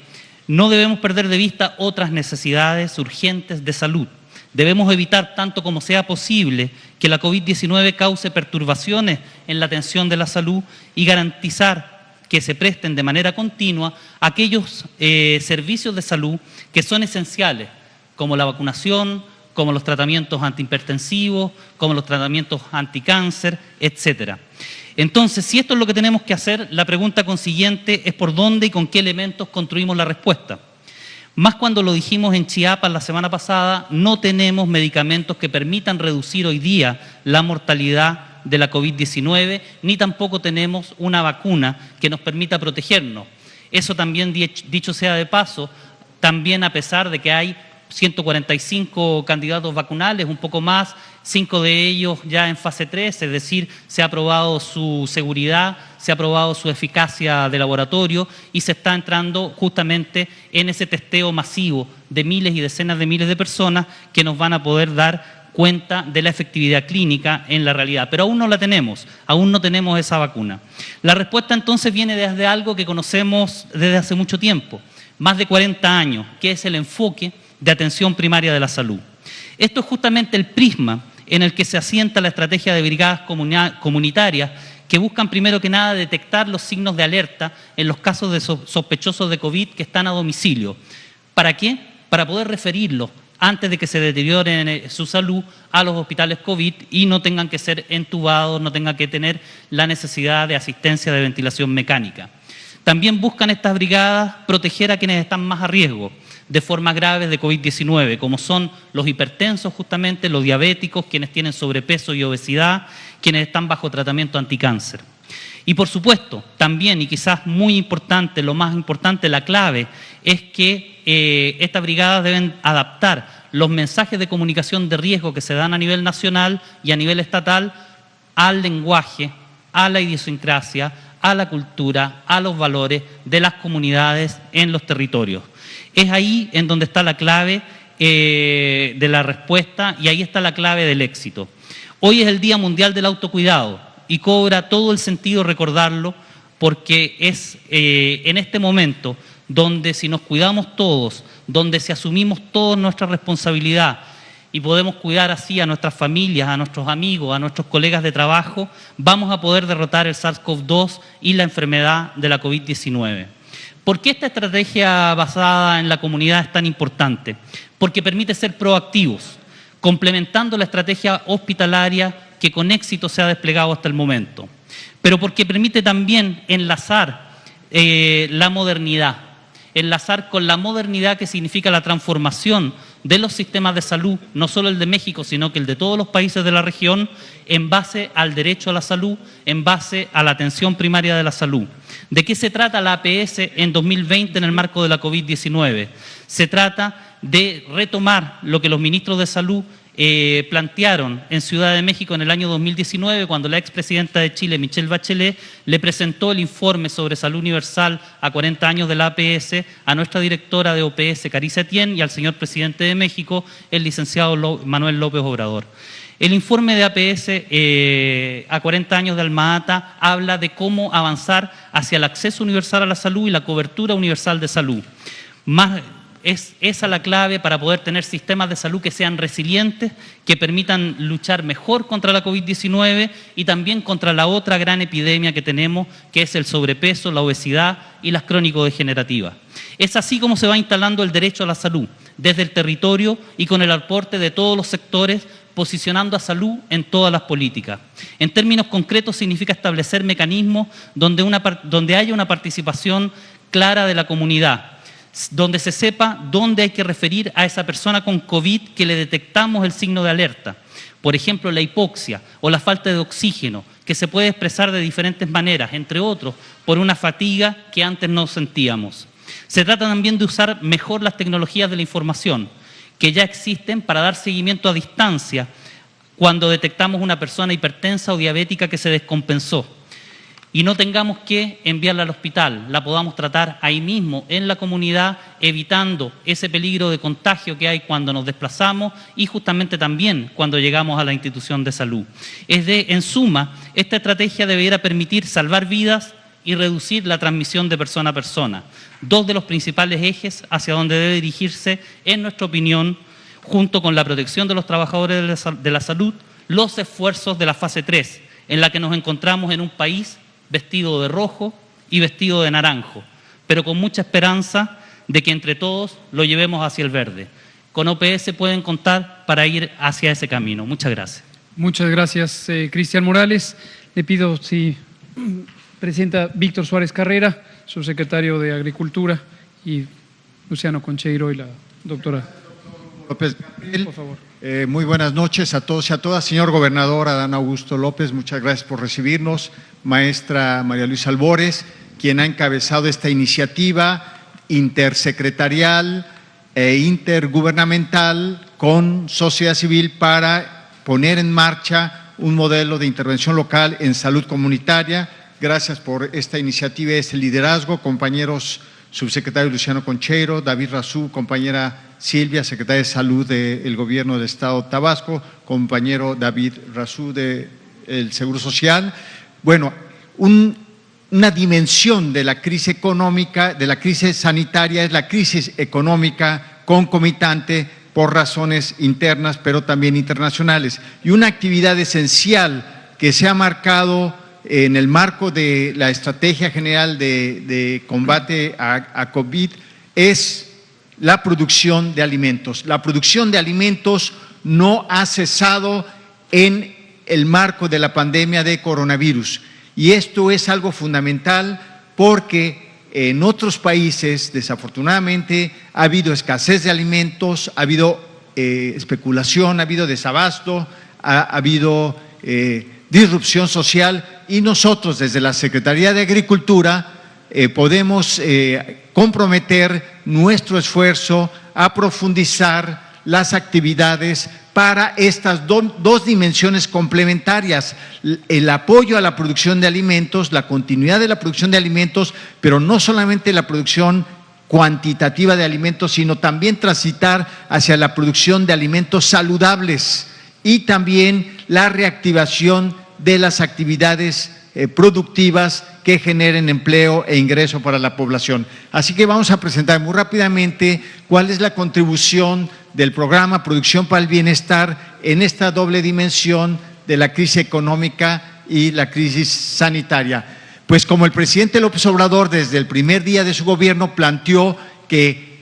no debemos perder de vista otras necesidades urgentes de salud. Debemos evitar tanto como sea posible que la COVID-19 cause perturbaciones en la atención de la salud y garantizar que se presten de manera continua aquellos servicios de salud que son esenciales, como la vacunación, como los tratamientos antihipertensivos, como los tratamientos anticáncer, etcétera. Entonces, si esto es lo que tenemos que hacer, la pregunta consiguiente es por dónde y con qué elementos construimos la respuesta. Más cuando lo dijimos en Chiapas la semana pasada, no tenemos medicamentos que permitan reducir hoy día la mortalidad de la COVID-19, ni tampoco tenemos una vacuna que nos permita protegernos. Eso también, dicho sea de paso, también a pesar de que hay 145 candidatos vacunales, un poco más, 5 de ellos ya en fase 3, es decir, se ha probado su seguridad, se ha probado su eficacia de laboratorio y se está entrando justamente en ese testeo masivo de miles y decenas de miles de personas que nos van a poder dar cuenta de la efectividad clínica en la realidad. Pero aún no la tenemos, aún no tenemos esa vacuna. La respuesta entonces viene desde algo que conocemos desde hace mucho tiempo, más de 40 años, que es el enfoque de atención primaria de la salud. Esto es justamente el prisma en el que se asienta la estrategia de brigadas comunitarias que buscan primero que nada detectar los signos de alerta en los casos de sospechosos de COVID que están a domicilio. ¿Para qué? Para poder referirlos antes de que se deterioren su salud a los hospitales COVID y no tengan que ser entubados, no tengan que tener la necesidad de asistencia de ventilación mecánica. También buscan estas brigadas proteger a quienes están más a riesgo de formas graves de COVID-19, como son los hipertensos justamente, los diabéticos, quienes tienen sobrepeso y obesidad, quienes están bajo tratamiento anticáncer. Y por supuesto, también, y quizás muy importante, lo más importante, la clave, es que estas brigadas deben adaptar los mensajes de comunicación de riesgo que se dan a nivel nacional y a nivel estatal al lenguaje, a la idiosincrasia, a la cultura, a los valores de las comunidades en los territorios. Es ahí en donde está la clave de la respuesta y ahí está la clave del éxito. Hoy es el Día Mundial del Autocuidado y cobra todo el sentido recordarlo porque es en este momento donde si nos cuidamos todos, donde si asumimos todos nuestra responsabilidad y podemos cuidar así a nuestras familias, a nuestros amigos, a nuestros colegas de trabajo, vamos a poder derrotar el SARS-CoV-2 y la enfermedad de la COVID-19. ¿Por qué esta estrategia basada en la comunidad es tan importante? Porque permite ser proactivos, complementando la estrategia hospitalaria que con éxito se ha desplegado hasta el momento. Pero porque permite también enlazar la modernidad, enlazar con la modernidad que significa la transformación de los sistemas de salud, no solo el de México, sino que el de todos los países de la región, en base al derecho a la salud, en base a la atención primaria de la salud. ¿De qué se trata la APS en 2020 en el marco de la COVID-19? Se trata de retomar lo que los ministros de salud plantearon en Ciudad de México en el año 2019, cuando la expresidenta de Chile, Michelle Bachelet, le presentó el informe sobre salud universal a 40 años de la APS a nuestra directora de OPS, Carissa Etienne, y al señor presidente de México, el licenciado Manuel López Obrador. El informe de APS a 40 años de Alma Ata habla de cómo avanzar hacia el acceso universal a la salud y la cobertura universal de salud. Es esa la clave para poder tener sistemas de salud que sean resilientes, que permitan luchar mejor contra la COVID-19 y también contra la otra gran epidemia que tenemos, que es el sobrepeso, la obesidad y las crónico-degenerativas. Es así como se va instalando el derecho a la salud, desde el territorio y con el aporte de todos los sectores, posicionando a salud en todas las políticas. En términos concretos significa establecer mecanismos donde haya una participación clara de la comunidad, donde se sepa dónde hay que referir a esa persona con COVID que le detectamos el signo de alerta. Por ejemplo, la hipoxia o la falta de oxígeno, que se puede expresar de diferentes maneras, entre otros, por una fatiga que antes no sentíamos. Se trata también de usar mejor las tecnologías de la información, que ya existen para dar seguimiento a distancia cuando detectamos una persona hipertensa o diabética que se descompensó. Y no tengamos que enviarla al hospital, la podamos tratar ahí mismo, en la comunidad, evitando ese peligro de contagio que hay cuando nos desplazamos y justamente también cuando llegamos a la institución de salud. En suma, esta estrategia debería permitir salvar vidas y reducir la transmisión de persona a persona. Dos de los principales ejes hacia donde debe dirigirse, en nuestra opinión, junto con la protección de los trabajadores de la salud, los esfuerzos de la fase 3, en la que nos encontramos en un país vestido de rojo y vestido de naranjo, pero con mucha esperanza de que entre todos lo llevemos hacia el verde. Con OPS pueden contar para ir hacia ese camino. Muchas gracias. Muchas gracias, Cristian Morales. Le pido, si presenta Víctor Suárez Carrera, subsecretario de Agricultura, y Luciano Concheiro y la doctora López. Por favor. Muy buenas noches a todos y a todas. Señor gobernador Adán Augusto López, muchas gracias por recibirnos. Maestra María Luisa Albores, quien ha encabezado esta iniciativa intersecretarial e intergubernamental con sociedad civil para poner en marcha un modelo de intervención local en salud comunitaria. Gracias por esta iniciativa y este liderazgo, compañeros subsecretario Luciano Concheiro, David Razú, compañera Silvia, secretaria de Salud del Gobierno del Estado de Tabasco, compañero David Razú del Seguro Social. Bueno, una dimensión de la crisis económica, de la crisis sanitaria, es la crisis económica concomitante por razones internas, pero también internacionales. Y una actividad esencial que se ha marcado en el marco de la Estrategia General de Combate a COVID es la producción de alimentos. La producción de alimentos no ha cesado en el marco de la pandemia de coronavirus. Y esto es algo fundamental porque en otros países, desafortunadamente, ha habido escasez de alimentos, ha habido especulación, ha habido desabasto, ha habido disrupción social y nosotros desde la Secretaría de Agricultura podemos comprometer nuestro esfuerzo a profundizar las actividades para estas dos dimensiones complementarias, el apoyo a la producción de alimentos, la continuidad de la producción de alimentos, pero no solamente la producción cuantitativa de alimentos, sino también transitar hacia la producción de alimentos saludables y también la reactivación de las actividades productivas que generen empleo e ingreso para la población. Así que vamos a presentar muy rápidamente cuál es la contribución del programa Producción para el Bienestar en esta doble dimensión de la crisis económica y la crisis sanitaria. Pues como el presidente López Obrador desde el primer día de su gobierno planteó que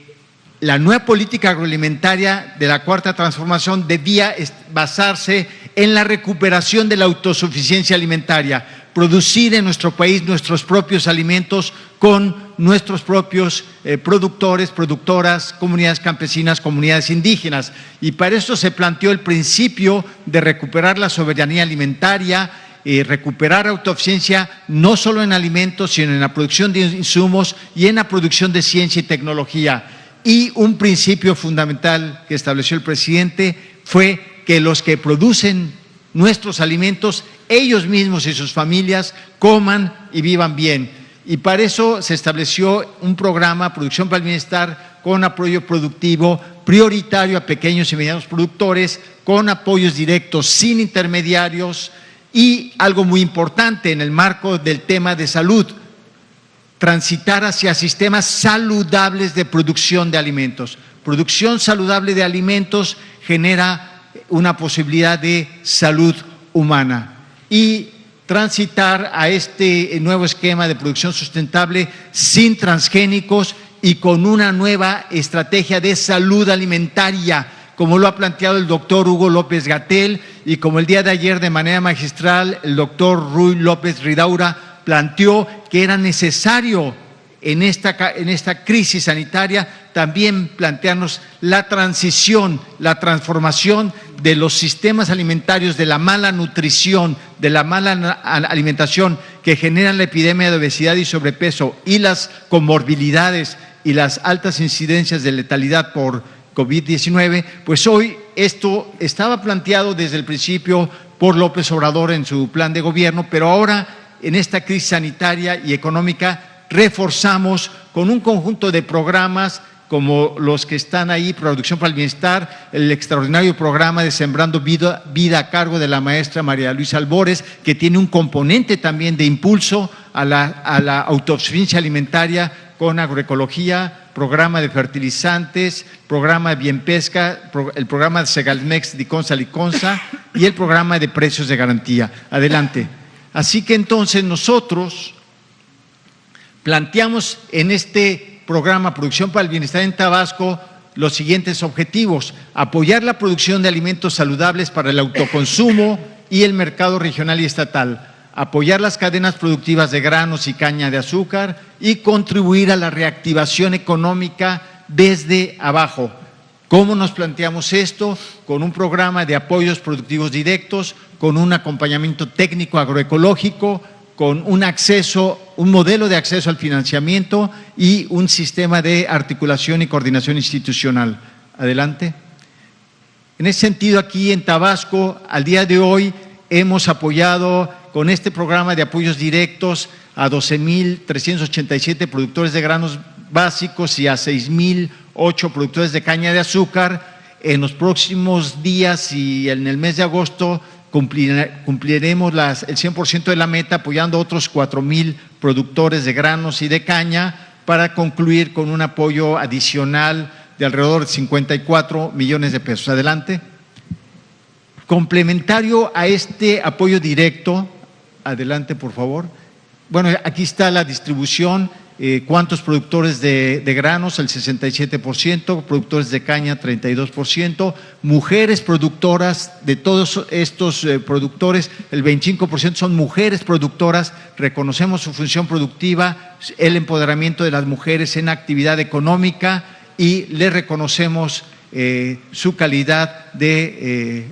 la nueva política agroalimentaria de la Cuarta Transformación debía basarse en la recuperación de la autosuficiencia alimentaria, producir en nuestro país nuestros propios alimentos con nuestros propios productores, productoras, comunidades campesinas, comunidades indígenas. Y para esto se planteó el principio de recuperar la soberanía alimentaria, recuperar autosuficiencia no solo en alimentos, sino en la producción de insumos y en la producción de ciencia y tecnología. Y un principio fundamental que estableció el presidente fue que los que producen nuestros alimentos, ellos mismos y sus familias, coman y vivan bien. Y para eso se estableció un programa, Producción para el Bienestar, con apoyo productivo prioritario a pequeños y medianos productores, con apoyos directos, sin intermediarios y algo muy importante en el marco del tema de salud, transitar hacia sistemas saludables de producción de alimentos. Producción saludable de alimentos genera una posibilidad de salud humana y transitar a este nuevo esquema de producción sustentable sin transgénicos y con una nueva estrategia de salud alimentaria, como lo ha planteado el doctor Hugo López-Gatell y como el día de ayer de manera magistral el doctor Ruy López Ridaura planteó que era necesario en esta crisis sanitaria también plantearnos la transición, la transformación de los sistemas alimentarios, de la mala nutrición, de la mala alimentación que generan la epidemia de obesidad y sobrepeso y las comorbilidades y las altas incidencias de letalidad por COVID-19, pues hoy esto estaba planteado desde el principio por López Obrador en su plan de gobierno, pero ahora en esta crisis sanitaria y económica reforzamos con un conjunto de programas como los que están ahí, Producción para el Bienestar, el extraordinario programa de Sembrando Vida a cargo de la maestra María Luisa Albores, que tiene un componente también de impulso a la autosuficiencia alimentaria con agroecología, programa de fertilizantes, programa de Bienpesca, el programa de Segalmex, Diconsa, Liconsa y el programa de precios de garantía. Adelante. Así que entonces nosotros planteamos en este programa Producción para el Bienestar en Tabasco los siguientes objetivos: apoyar la producción de alimentos saludables para el autoconsumo y el mercado regional y estatal, apoyar las cadenas productivas de granos y caña de azúcar y contribuir a la reactivación económica desde abajo. ¿Cómo nos planteamos esto? Con un programa de apoyos productivos directos, con un acompañamiento técnico agroecológico, con un modelo de acceso al financiamiento y un sistema de articulación y coordinación institucional. Adelante. En ese sentido, aquí en Tabasco, al día de hoy, hemos apoyado con este programa de apoyos directos a 12,387 productores de granos básicos y a 6,008 productores de caña de azúcar. En los próximos días y en el mes de agosto cumpliremos el 100% de la meta, apoyando a otros 4,000 productores de granos y de caña para concluir con un apoyo adicional de alrededor de 54 millones de pesos. Adelante. Complementario a este apoyo directo, adelante por favor. Bueno, aquí está la distribución. ¿Cuántos productores de granos? El 67%, productores de caña 32%, mujeres productoras, de todos estos productores, el 25% son mujeres productoras. Reconocemos su función productiva, el empoderamiento de las mujeres en actividad económica y le reconocemos su calidad de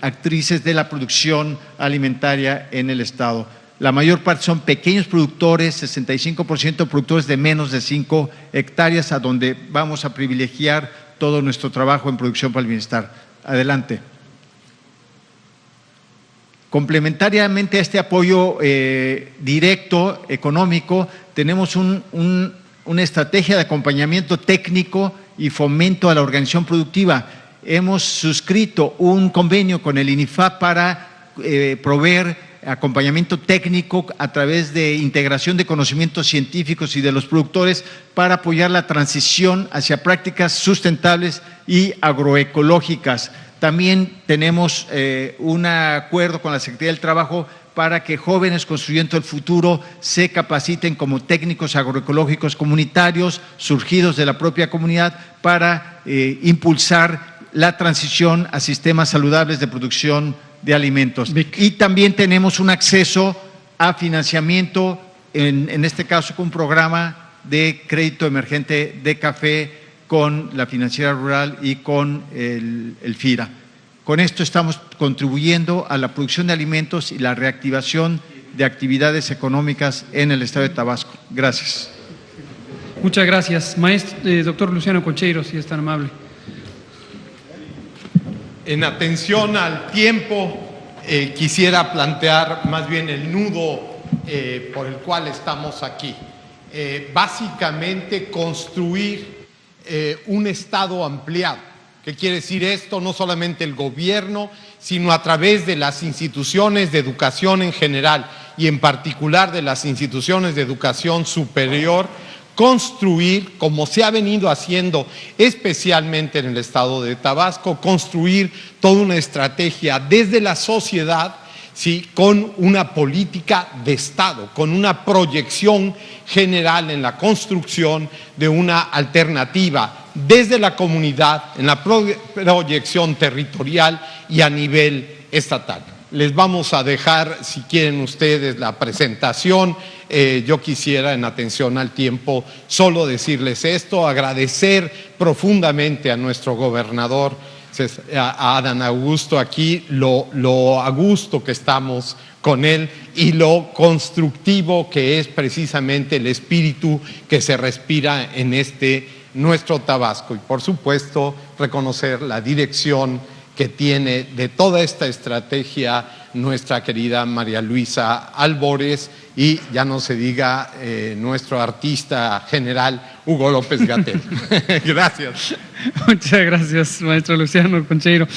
actrices de la producción alimentaria en el Estado. La mayor parte son pequeños productores, 65% productores de menos de 5 hectáreas, a donde vamos a privilegiar todo nuestro trabajo en producción para el bienestar. Adelante. Complementariamente a este apoyo directo, económico, tenemos una estrategia de acompañamiento técnico y fomento a la organización productiva. Hemos suscrito un convenio con el INIFAP para proveer acompañamiento técnico a través de integración de conocimientos científicos y de los productores para apoyar la transición hacia prácticas sustentables y agroecológicas. También tenemos un acuerdo con la Secretaría del Trabajo para que jóvenes construyendo el futuro se capaciten como técnicos agroecológicos comunitarios surgidos de la propia comunidad para impulsar la transición a sistemas saludables de producción de alimentos. Y también tenemos un acceso a financiamiento, en este caso con un programa de crédito emergente de café con la Financiera Rural y con el FIRA. Con esto estamos contribuyendo a la producción de alimentos y la reactivación de actividades económicas en el estado de Tabasco. Gracias. Muchas gracias. Doctor Luciano Concheiro, si es tan amable. En atención al tiempo, quisiera plantear más bien el nudo por el cual estamos aquí. Básicamente construir un Estado ampliado. ¿Qué quiere decir esto? No solamente el gobierno, sino a través de las instituciones de educación en general y en particular de las instituciones de educación superior, construir, como se ha venido haciendo especialmente en el estado de Tabasco, construir toda una estrategia desde la sociedad, ¿sí?, con una política de Estado, con una proyección general en la construcción de una alternativa desde la comunidad, en la proyección territorial y a nivel estatal. Les vamos a dejar, si quieren ustedes, la presentación. Yo quisiera, en atención al tiempo, solo decirles esto, agradecer profundamente a nuestro gobernador, a Adán Augusto, aquí lo a gusto que estamos con él y lo constructivo que es precisamente el espíritu que se respira en nuestro Tabasco. Y por supuesto reconocer la dirección que tiene de toda esta estrategia nuestra querida María Luisa Albores y ya no se diga nuestro artista general Hugo López-Gatell. Gracias. Muchas gracias, maestro Luciano Concheiro.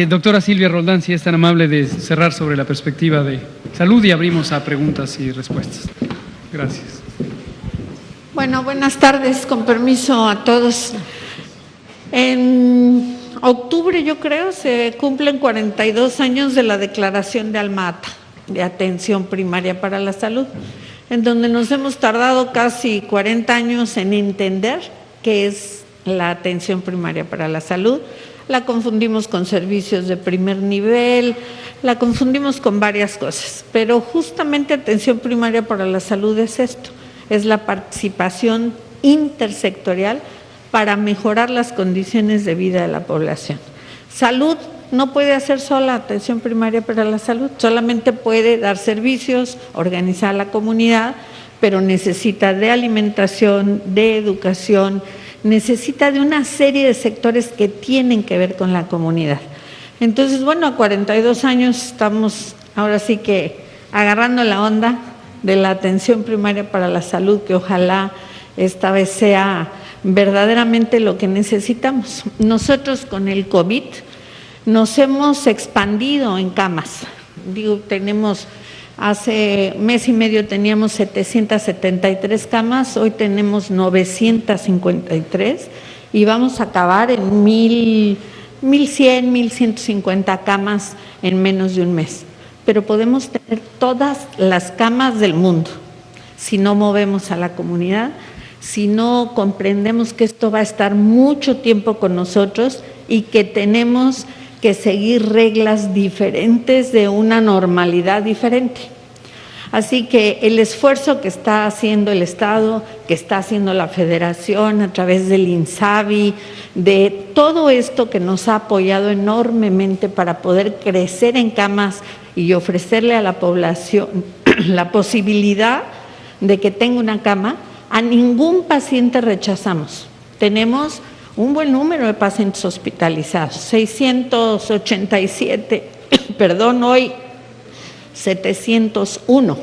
Doctora Silvia Roldán, si es tan amable de cerrar sobre la perspectiva de salud y abrimos a preguntas y respuestas. Gracias. Bueno, buenas tardes, con permiso a todos. En octubre, yo creo, se cumplen 42 años de la declaración de Alma-Ata, de atención primaria para la salud, en donde nos hemos tardado casi 40 años en entender qué es la atención primaria para la salud. La confundimos con servicios de primer nivel, la confundimos con varias cosas, pero justamente atención primaria para la salud es esto, es la participación intersectorial para mejorar las condiciones de vida de la población. Salud no puede hacer sola atención primaria para la salud, solamente puede dar servicios, organizar la comunidad, pero necesita de alimentación, de educación, necesita de una serie de sectores que tienen que ver con la comunidad. Entonces, bueno, a 42 años estamos ahora sí que agarrando la onda de la atención primaria para la salud, que ojalá esta vez sea verdaderamente lo que necesitamos. Nosotros con el COVID nos hemos expandido en camas. Tenemos, hace mes y medio teníamos 773 camas, hoy tenemos 953 y vamos a acabar en 1,100, 1,150 camas en menos de un mes. Pero podemos tener todas las camas del mundo si no movemos a la comunidad, si no comprendemos que esto va a estar mucho tiempo con nosotros y que tenemos que seguir reglas diferentes de una normalidad diferente. Así que el esfuerzo que está haciendo el Estado, que está haciendo la Federación a través del INSABI, de todo esto que nos ha apoyado enormemente para poder crecer en camas y ofrecerle a la población la posibilidad de que tenga una cama, a ningún paciente rechazamos. Tenemos un buen número de pacientes hospitalizados, 687, hoy 701,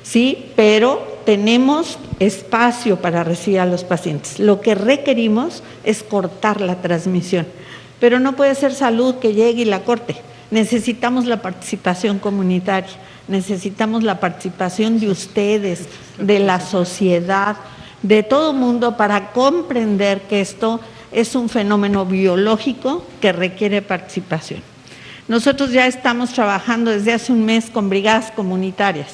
¿sí? Pero tenemos espacio para recibir a los pacientes. Lo que requerimos es cortar la transmisión, pero no puede ser salud que llegue y la corte. Necesitamos la participación comunitaria, necesitamos la participación de ustedes, de la sociedad, de todo mundo para comprender que esto es un fenómeno biológico que requiere participación. Nosotros ya estamos trabajando desde hace un mes con brigadas comunitarias,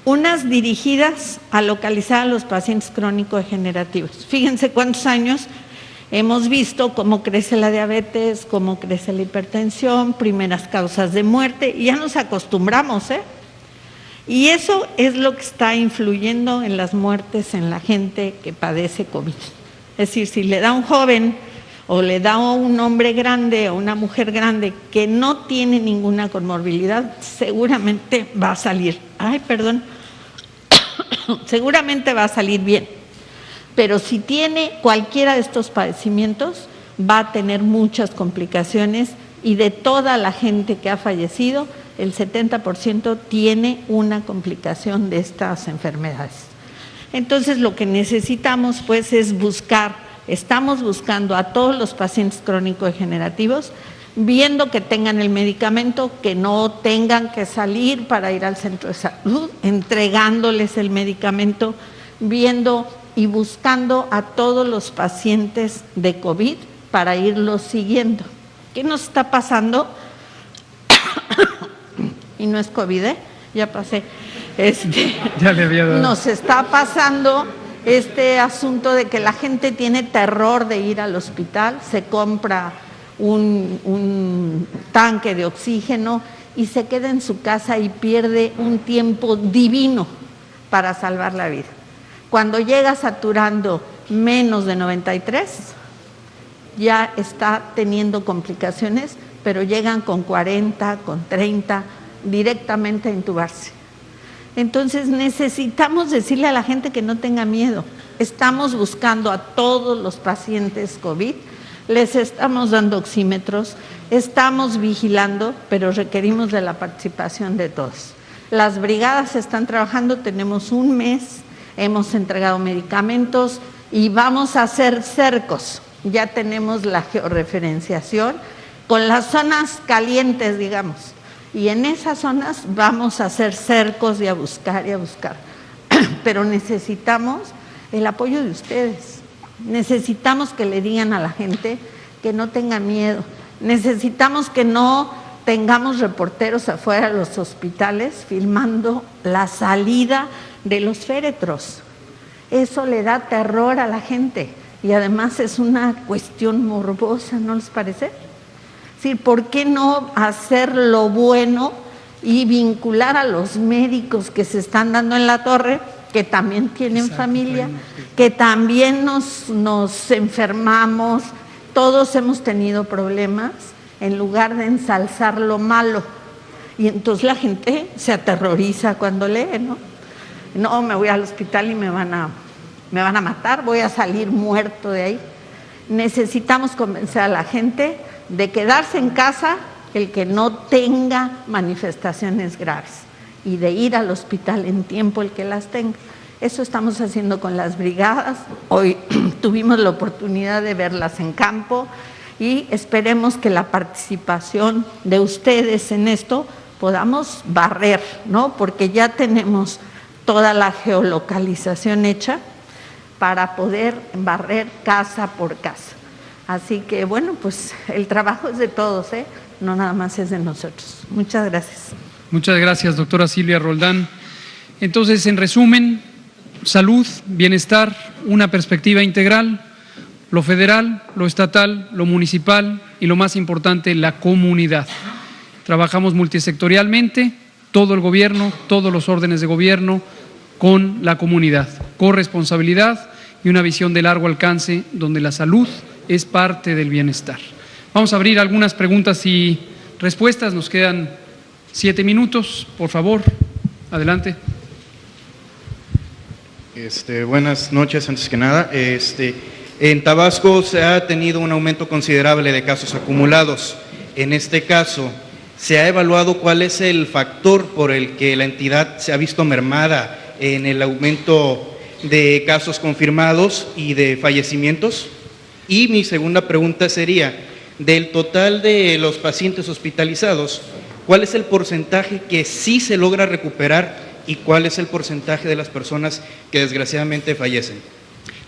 unas dirigidas a localizar a los pacientes crónico-degenerativos. Fíjense cuántos años hemos visto cómo crece la diabetes, cómo crece la hipertensión, primeras causas de muerte, y ya nos acostumbramos, ¿eh? Y eso es lo que está influyendo en las muertes en la gente que padece COVID. Es decir, si le da a un joven o le da a un hombre grande o una mujer grande que no tiene ninguna comorbilidad, seguramente va a salir, seguramente va a salir bien. Pero si tiene cualquiera de estos padecimientos, va a tener muchas complicaciones, y de toda la gente que ha fallecido, el 70% tiene una complicación de estas enfermedades. Entonces, lo que necesitamos pues es estamos buscando a todos los pacientes crónico-degenerativos, viendo que tengan el medicamento, que no tengan que salir para ir al centro de salud, entregándoles el medicamento, viendo y buscando a todos los pacientes de COVID para irlos siguiendo. ¿Qué nos está pasando? Y no es COVID, ya pasé. Ya le había dado. Nos está pasando este asunto de que la gente tiene terror de ir al hospital, se compra un tanque de oxígeno y se queda en su casa y pierde un tiempo divino para salvar la vida. Cuando llega saturando menos de 93, ya está teniendo complicaciones, pero llegan con 40, con 30, directamente a intubarse. Entonces necesitamos decirle a la gente que no tenga miedo. Estamos buscando a todos los pacientes COVID, les estamos dando oxímetros, estamos vigilando, pero requerimos de la participación de todos. Las brigadas están trabajando, tenemos un mes, hemos entregado medicamentos y vamos a hacer cercos. Ya tenemos la georreferenciación con las zonas calientes, digamos. Y en esas zonas vamos a hacer cercos y a buscar. Pero necesitamos el apoyo de ustedes. Necesitamos que le digan a la gente que no tenga miedo. Necesitamos que no tengamos reporteros afuera de los hospitales filmando la salida de los féretros. Eso le da terror a la gente y además es una cuestión morbosa, ¿no les parece? Sí, ¿por qué no hacer lo bueno y vincular a los médicos que se están dando en la torre, que también tienen familia, que también nos enfermamos, todos hemos tenido problemas, en lugar de ensalzar lo malo? Y entonces la gente se aterroriza cuando lee, ¿no? No, me voy al hospital y me van a matar, voy a salir muerto de ahí. Necesitamos convencer a la gente de quedarse en casa el que no tenga manifestaciones graves y de ir al hospital en tiempo el que las tenga. Eso estamos haciendo con las brigadas. Hoy tuvimos la oportunidad de verlas en campo y esperemos que la participación de ustedes en esto podamos barrer, ¿no? Porque ya tenemos toda la geolocalización hecha para poder barrer casa por casa. Así que, bueno, pues el trabajo es de todos, no nada más es de nosotros. Muchas gracias. Muchas gracias, doctora Silvia Roldán. Entonces, en resumen, salud, bienestar, una perspectiva integral, lo federal, lo estatal, lo municipal y lo más importante, la comunidad. Trabajamos multisectorialmente, todo el gobierno, todos los órdenes de gobierno, con la comunidad, corresponsabilidad y una visión de largo alcance donde la salud es parte del bienestar. Vamos a abrir algunas preguntas y respuestas, nos quedan 7 minutos, por favor. Adelante. Buenas noches, antes que nada. En Tabasco se ha tenido un aumento considerable de casos acumulados. En este caso, ¿se ha evaluado cuál es el factor por el que la entidad se ha visto mermada en el aumento de casos confirmados y de fallecimientos? Y mi segunda pregunta sería, del total de los pacientes hospitalizados, ¿cuál es el porcentaje que sí se logra recuperar y cuál es el porcentaje de las personas que desgraciadamente fallecen?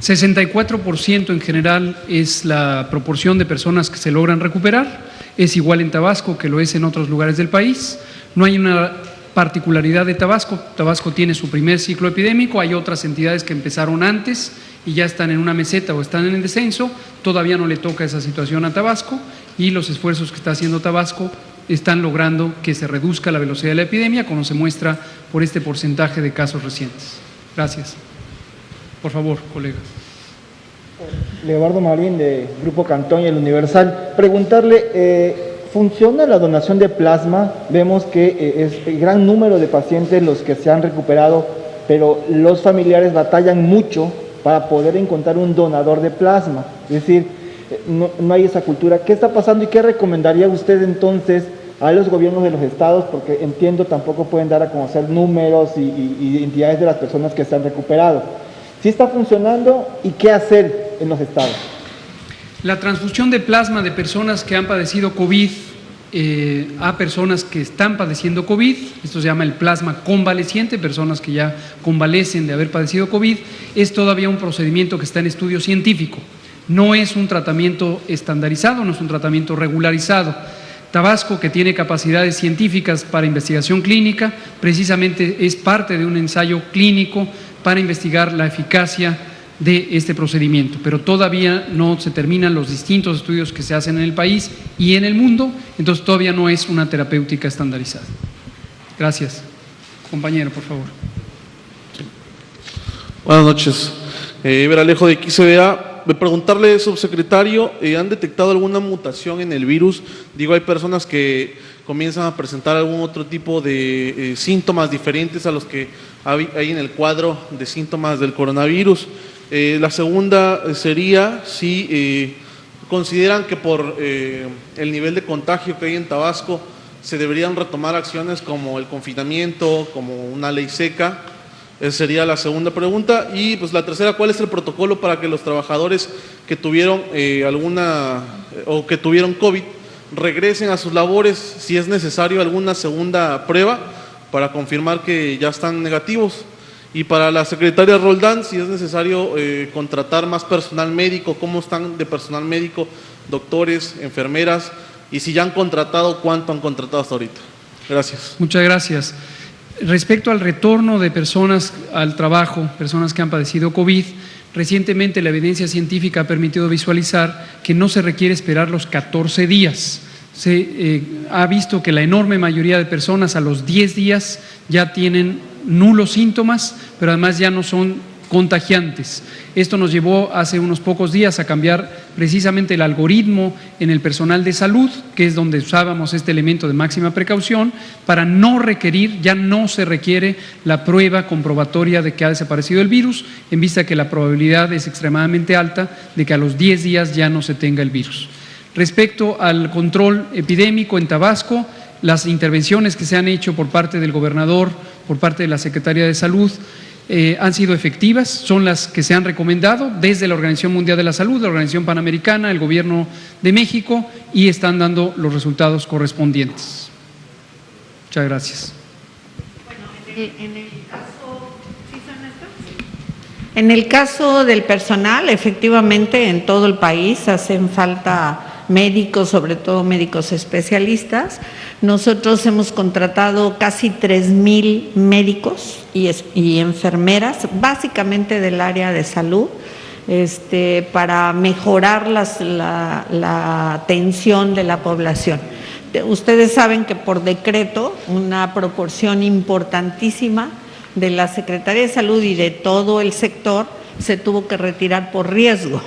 64% en general es la proporción de personas que se logran recuperar. Es igual en Tabasco que lo es en otros lugares del país. No hay una particularidad de Tabasco. Tabasco tiene su primer ciclo epidémico, hay otras entidades que empezaron antes y ya están en una meseta o están en descenso. Todavía no le toca esa situación a Tabasco y los esfuerzos que está haciendo Tabasco están logrando que se reduzca la velocidad de la epidemia, como se muestra por este porcentaje de casos recientes. Gracias. Por favor, colega. Leobardo Marín, de Grupo Cantón y El Universal. Preguntarle, ¿funciona la donación de plasma? Vemos que es gran número de pacientes los que se han recuperado, pero los familiares batallan mucho para poder encontrar un donador de plasma. Es decir, no hay esa cultura. ¿Qué está pasando y qué recomendaría usted entonces a los gobiernos de los estados? Porque entiendo tampoco pueden dar a conocer números y identidades de las personas que se han recuperado. ¿Sí está funcionando y qué hacer en los estados? La transfusión de plasma de personas que han padecido COVID a personas que están padeciendo COVID, esto se llama el plasma convaleciente, personas que ya convalecen de haber padecido COVID, es todavía un procedimiento que está en estudio científico. No es un tratamiento estandarizado, no es un tratamiento regularizado. Tabasco, que tiene capacidades científicas para investigación clínica, precisamente es parte de un ensayo clínico para investigar la eficacia de este procedimiento, pero todavía no se terminan los distintos estudios que se hacen en el país y en el mundo, entonces todavía no es una terapéutica estandarizada. Gracias. Compañero, por favor. Buenas noches. Veralejo de XBA. Preguntarle, subsecretario, ¿han detectado alguna mutación en el virus? Digo, hay personas que comienzan a presentar algún otro tipo de síntomas diferentes a los que hay en el cuadro de síntomas del coronavirus. La segunda sería si consideran que por el nivel de contagio que hay en Tabasco se deberían retomar acciones como el confinamiento, como una ley seca. Esa sería la segunda pregunta. Y pues la tercera, ¿cuál es el protocolo para que los trabajadores que tuvieron que tuvieron COVID regresen a sus labores, si es necesario alguna segunda prueba para confirmar que ya están negativos? Y para la secretaria Roldán, si es necesario contratar más personal médico, ¿cómo están de personal médico, doctores, enfermeras? Y si ya han contratado, ¿cuánto han contratado hasta ahorita? Gracias. Muchas gracias. Respecto al retorno de personas al trabajo, personas que han padecido COVID, recientemente la evidencia científica ha permitido visualizar que no se requiere esperar los 14 días. Se ha visto que la enorme mayoría de personas a los 10 días ya tienen nulos síntomas, pero además ya no son contagiantes. Esto nos llevó hace unos pocos días a cambiar precisamente el algoritmo en el personal de salud, que es donde usábamos este elemento de máxima precaución, para no requerir, ya no se requiere la prueba comprobatoria de que ha desaparecido el virus, en vista que la probabilidad es extremadamente alta de que a los 10 días ya no se tenga el virus. Respecto al control epidémico en Tabasco, las intervenciones que se han hecho por parte del gobernador, por parte de la Secretaría de Salud, han sido efectivas, son las que se han recomendado desde la Organización Mundial de la Salud, la Organización Panamericana, el Gobierno de México, y están dando los resultados correspondientes. Muchas gracias. Bueno, en el caso del personal, efectivamente en todo el país hacen falta médicos, sobre todo médicos especialistas. Nosotros hemos contratado casi 3,000 médicos y enfermeras, básicamente del área de salud, para mejorar la atención de la población. Ustedes saben que por decreto una proporción importantísima de la Secretaría de Salud y de todo el sector se tuvo que retirar por riesgo.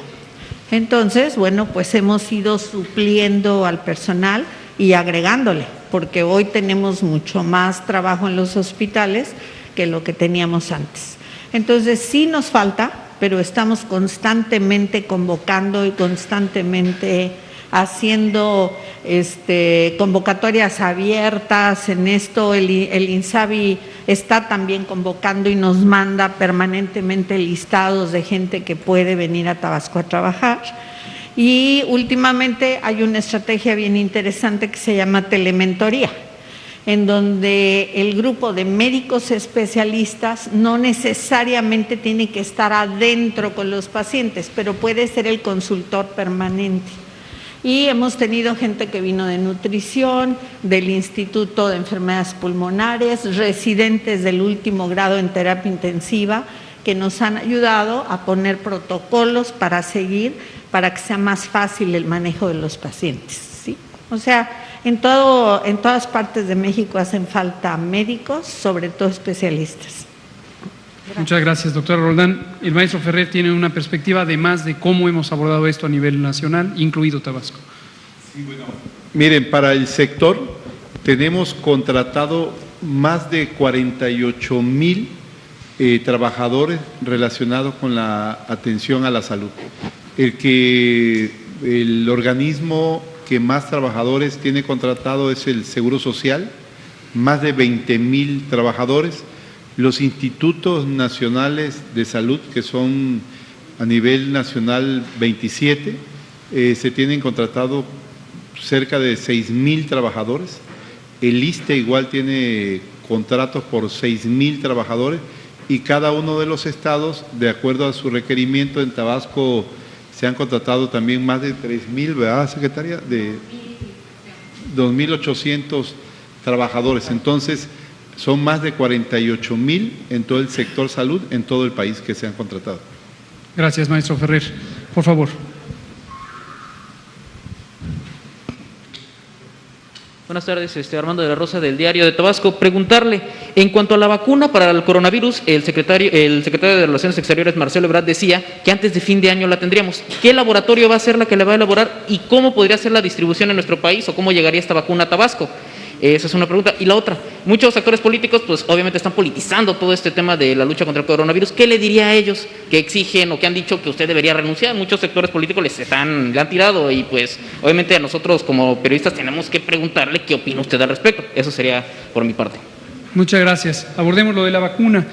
Entonces, bueno, pues hemos ido supliendo al personal y agregándole. porque hoy tenemos mucho más trabajo en los hospitales que lo que teníamos antes. Entonces sí nos falta, pero estamos constantemente convocando y constantemente haciendo convocatorias abiertas en esto. El INSABI está también convocando y nos manda permanentemente listados de gente que puede venir a Tabasco a trabajar. Y últimamente hay una estrategia bien interesante que se llama telementoría, en donde el grupo de médicos especialistas no necesariamente tiene que estar adentro con los pacientes, pero puede ser el consultor permanente. Y hemos tenido gente que vino de nutrición, del Instituto de Enfermedades Pulmonares, residentes del último grado en terapia intensiva, que nos han ayudado a poner protocolos para seguir, para que sea más fácil el manejo de los pacientes, ¿sí? O sea, en todas partes de México hacen falta médicos, sobre todo especialistas. Muchas gracias, doctora Roldán. El maestro Ferrer tiene una perspectiva además de cómo hemos abordado esto a nivel nacional, incluido Tabasco. Sí, bueno. Miren, para el sector tenemos contratado más de 48,000 trabajadores relacionados con la atención a la salud. El organismo que más trabajadores tiene contratado es el Seguro Social, más de 20,000 trabajadores. Los institutos nacionales de salud, que son a nivel nacional 27, se tienen contratado cerca de 6,000 trabajadores. El ISSSTE igual tiene contratos por 6,000 trabajadores y cada uno de los estados, de acuerdo a su requerimiento, en Tabasco se han contratado también más de 3,000, ¿verdad, secretaria? De 2,800 trabajadores. Entonces, son más de 48,000 en todo el sector salud, en todo el país, que se han contratado. Gracias, maestro Ferrer. Por favor. Buenas tardes, Armando de la Rosa, del Diario de Tabasco. Preguntarle, en cuanto a la vacuna para el coronavirus, el secretario de Relaciones Exteriores, Marcelo Ebrard, decía que antes de fin de año la tendríamos. ¿Qué laboratorio va a ser la que la va a elaborar y cómo podría ser la distribución en nuestro país o cómo llegaría esta vacuna a Tabasco? Esa es una pregunta. Y la otra, muchos actores políticos pues obviamente están politizando todo este tema de la lucha contra el coronavirus. ¿Qué le diría a ellos que exigen o que han dicho que usted debería renunciar? Muchos sectores políticos le han tirado y pues obviamente a nosotros como periodistas tenemos que preguntarle qué opina usted al respecto. Eso sería por mi parte. Muchas gracias. Abordemos lo de la vacuna.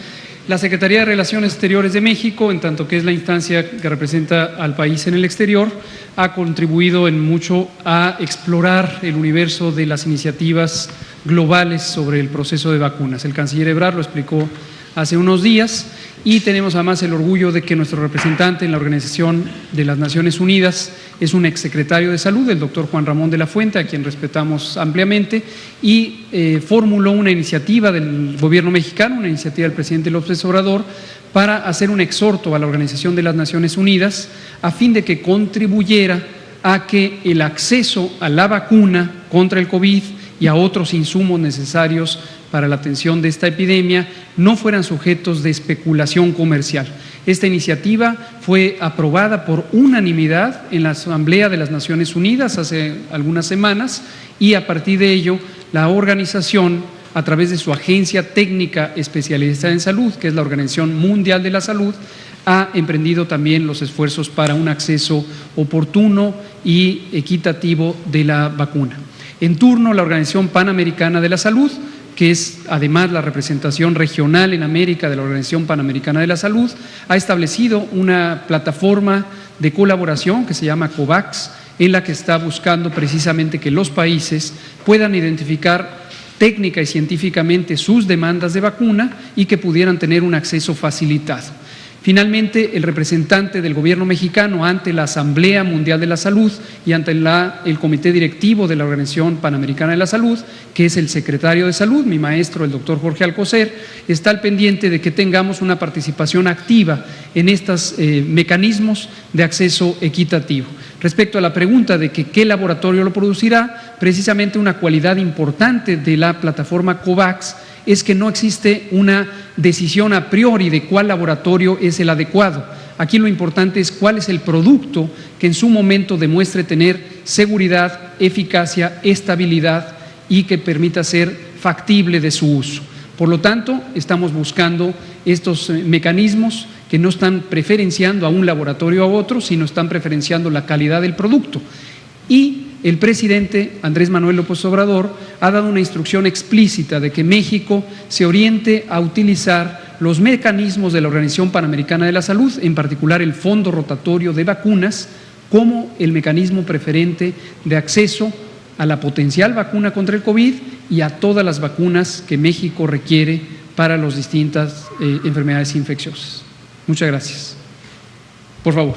La Secretaría de Relaciones Exteriores de México, en tanto que es la instancia que representa al país en el exterior, ha contribuido en mucho a explorar el universo de las iniciativas globales sobre el proceso de vacunas. El canciller Ebrard lo explicó hace unos días y tenemos además el orgullo de que nuestro representante en la Organización de las Naciones Unidas es un exsecretario de Salud, el doctor Juan Ramón de la Fuente, a quien respetamos ampliamente, y formuló una iniciativa del gobierno mexicano, una iniciativa del presidente López Obrador, para hacer un exhorto a la Organización de las Naciones Unidas a fin de que contribuyera a que el acceso a la vacuna contra el COVID y a otros insumos necesarios para la atención de esta epidemia no fueran sujetos de especulación comercial. Esta iniciativa fue aprobada por unanimidad en la Asamblea de las Naciones Unidas hace algunas semanas y a partir de ello la organización, a través de su agencia técnica especializada en salud, que es la Organización Mundial de la Salud, ha emprendido también los esfuerzos para un acceso oportuno y equitativo de la vacuna. En turno, la Organización Panamericana de la Salud, que es además la representación regional en América de la Organización Panamericana de la Salud, ha establecido una plataforma de colaboración que se llama COVAX, en la que está buscando precisamente que los países puedan identificar técnica y científicamente sus demandas de vacuna y que pudieran tener un acceso facilitado. Finalmente, el representante del gobierno mexicano ante la Asamblea Mundial de la Salud y ante el Comité Directivo de la Organización Panamericana de la Salud, que es el secretario de Salud, mi maestro, el doctor Jorge Alcocer, está al pendiente de que tengamos una participación activa en estos mecanismos de acceso equitativo. Respecto a la pregunta de que qué laboratorio lo producirá, precisamente una cualidad importante de la plataforma COVAX es que no existe una decisión a priori de cuál laboratorio es el adecuado. Aquí lo importante es cuál es el producto que en su momento demuestre tener seguridad, eficacia, estabilidad y que permita ser factible de su uso. Por lo tanto, estamos buscando estos mecanismos que no están preferenciando a un laboratorio a otro, sino están preferenciando la calidad del producto. Y el presidente Andrés Manuel López Obrador ha dado una instrucción explícita de que México se oriente a utilizar los mecanismos de la Organización Panamericana de la Salud, en particular el Fondo Rotatorio de Vacunas, como el mecanismo preferente de acceso a la potencial vacuna contra el COVID y a todas las vacunas que México requiere para las distintas enfermedades infecciosas. Muchas gracias. Por favor.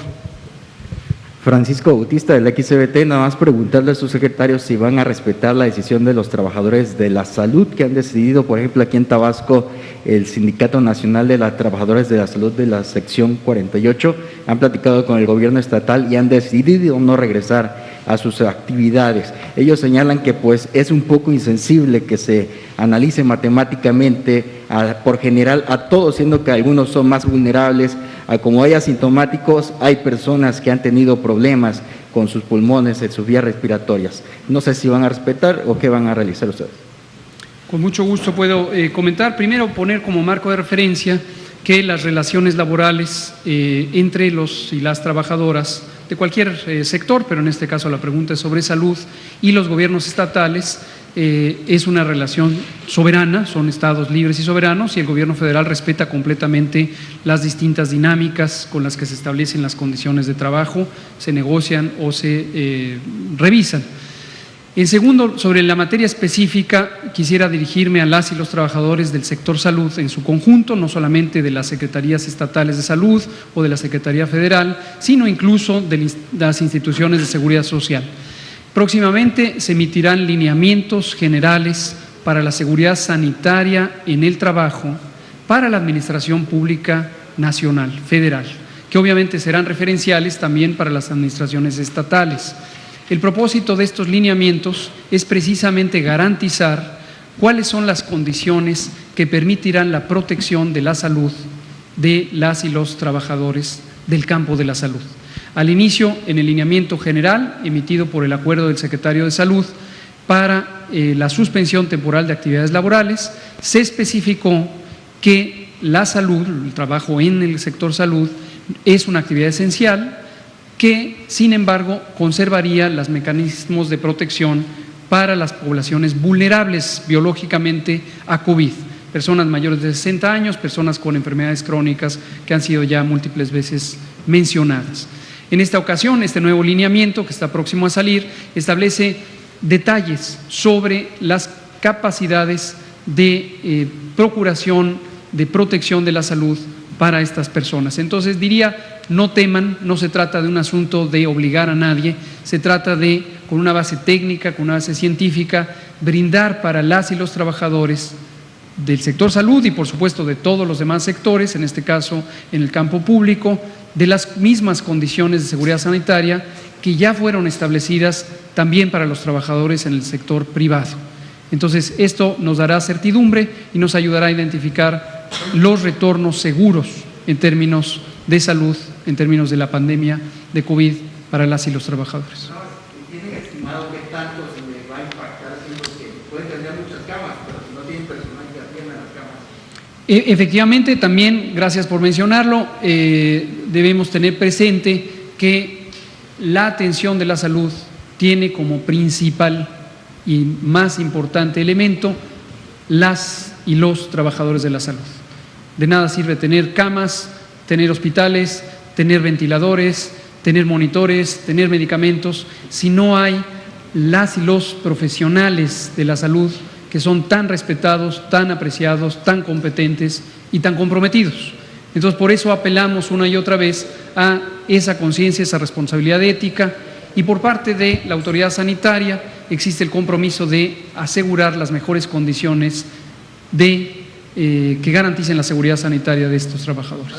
Francisco Bautista del XBT, nada más preguntarle a sus secretarios si van a respetar la decisión de los trabajadores de la salud que han decidido, por ejemplo, aquí en Tabasco, el Sindicato Nacional de las Trabajadoras de la Salud de la sección 48, han platicado con el gobierno estatal y han decidido no regresar a sus actividades. Ellos señalan que pues es un poco insensible que se analice matemáticamente por general a todos, siendo que algunos son más vulnerables, como hay asintomáticos, hay personas que han tenido problemas con sus pulmones, en sus vías respiratorias. No sé si van a respetar o qué van a realizar ustedes. Con mucho gusto puedo comentar. Primero, poner como marco de referencia que las relaciones laborales entre los y las trabajadoras de cualquier sector, pero en este caso la pregunta es sobre salud, y los gobiernos estatales es una relación soberana, son estados libres y soberanos, y el gobierno federal respeta completamente las distintas dinámicas con las que se establecen las condiciones de trabajo, se negocian o se revisan. En segundo, sobre la materia específica, quisiera dirigirme a las y los trabajadores del sector salud en su conjunto, no solamente de las secretarías estatales de salud o de la Secretaría Federal, sino incluso de las instituciones de seguridad social. Próximamente se emitirán lineamientos generales para la seguridad sanitaria en el trabajo para la Administración Pública Nacional, federal, que obviamente serán referenciales también para las administraciones estatales. El propósito de estos lineamientos es precisamente garantizar cuáles son las condiciones que permitirán la protección de la salud de las y los trabajadores del campo de la salud. Al inicio, en el lineamiento general emitido por el acuerdo del secretario de Salud para la suspensión temporal de actividades laborales, se especificó que la salud, el trabajo en el sector salud, es una actividad esencial que, sin embargo, conservaría los mecanismos de protección para las poblaciones vulnerables biológicamente a COVID, personas mayores de 60 años, personas con enfermedades crónicas que han sido ya múltiples veces mencionadas. En esta ocasión, este nuevo lineamiento que está próximo a salir establece detalles sobre las capacidades de procuración, de protección de la salud para estas personas. Entonces diría, no teman, no se trata de un asunto de obligar a nadie, se trata de, con una base técnica, con una base científica, brindar para las y los trabajadores del sector salud y por supuesto de todos los demás sectores, en este caso en el campo público, de las mismas condiciones de seguridad sanitaria que ya fueron establecidas también para los trabajadores en el sector privado. Entonces, esto nos dará certidumbre y nos ayudará a identificar los retornos seguros en términos de salud, en términos de la pandemia de COVID para las y los trabajadores. ¿Tienen estimado qué tanto se le va a impactar, siendo que pueden tener muchas camas, pero si no tienen personal que atienda las camas? Efectivamente, también, gracias por mencionarlo, debemos tener presente que la atención de la salud tiene como principal y más importante elemento las y los trabajadores de la salud. De nada sirve tener camas, tener hospitales, tener ventiladores, tener monitores, tener medicamentos, si no hay las y los profesionales de la salud que son tan respetados, tan apreciados, tan competentes y tan comprometidos. Entonces, por eso apelamos una y otra vez a esa conciencia, esa responsabilidad ética, y por parte de la autoridad sanitaria existe el compromiso de asegurar las mejores condiciones de que garanticen la seguridad sanitaria de estos trabajadores.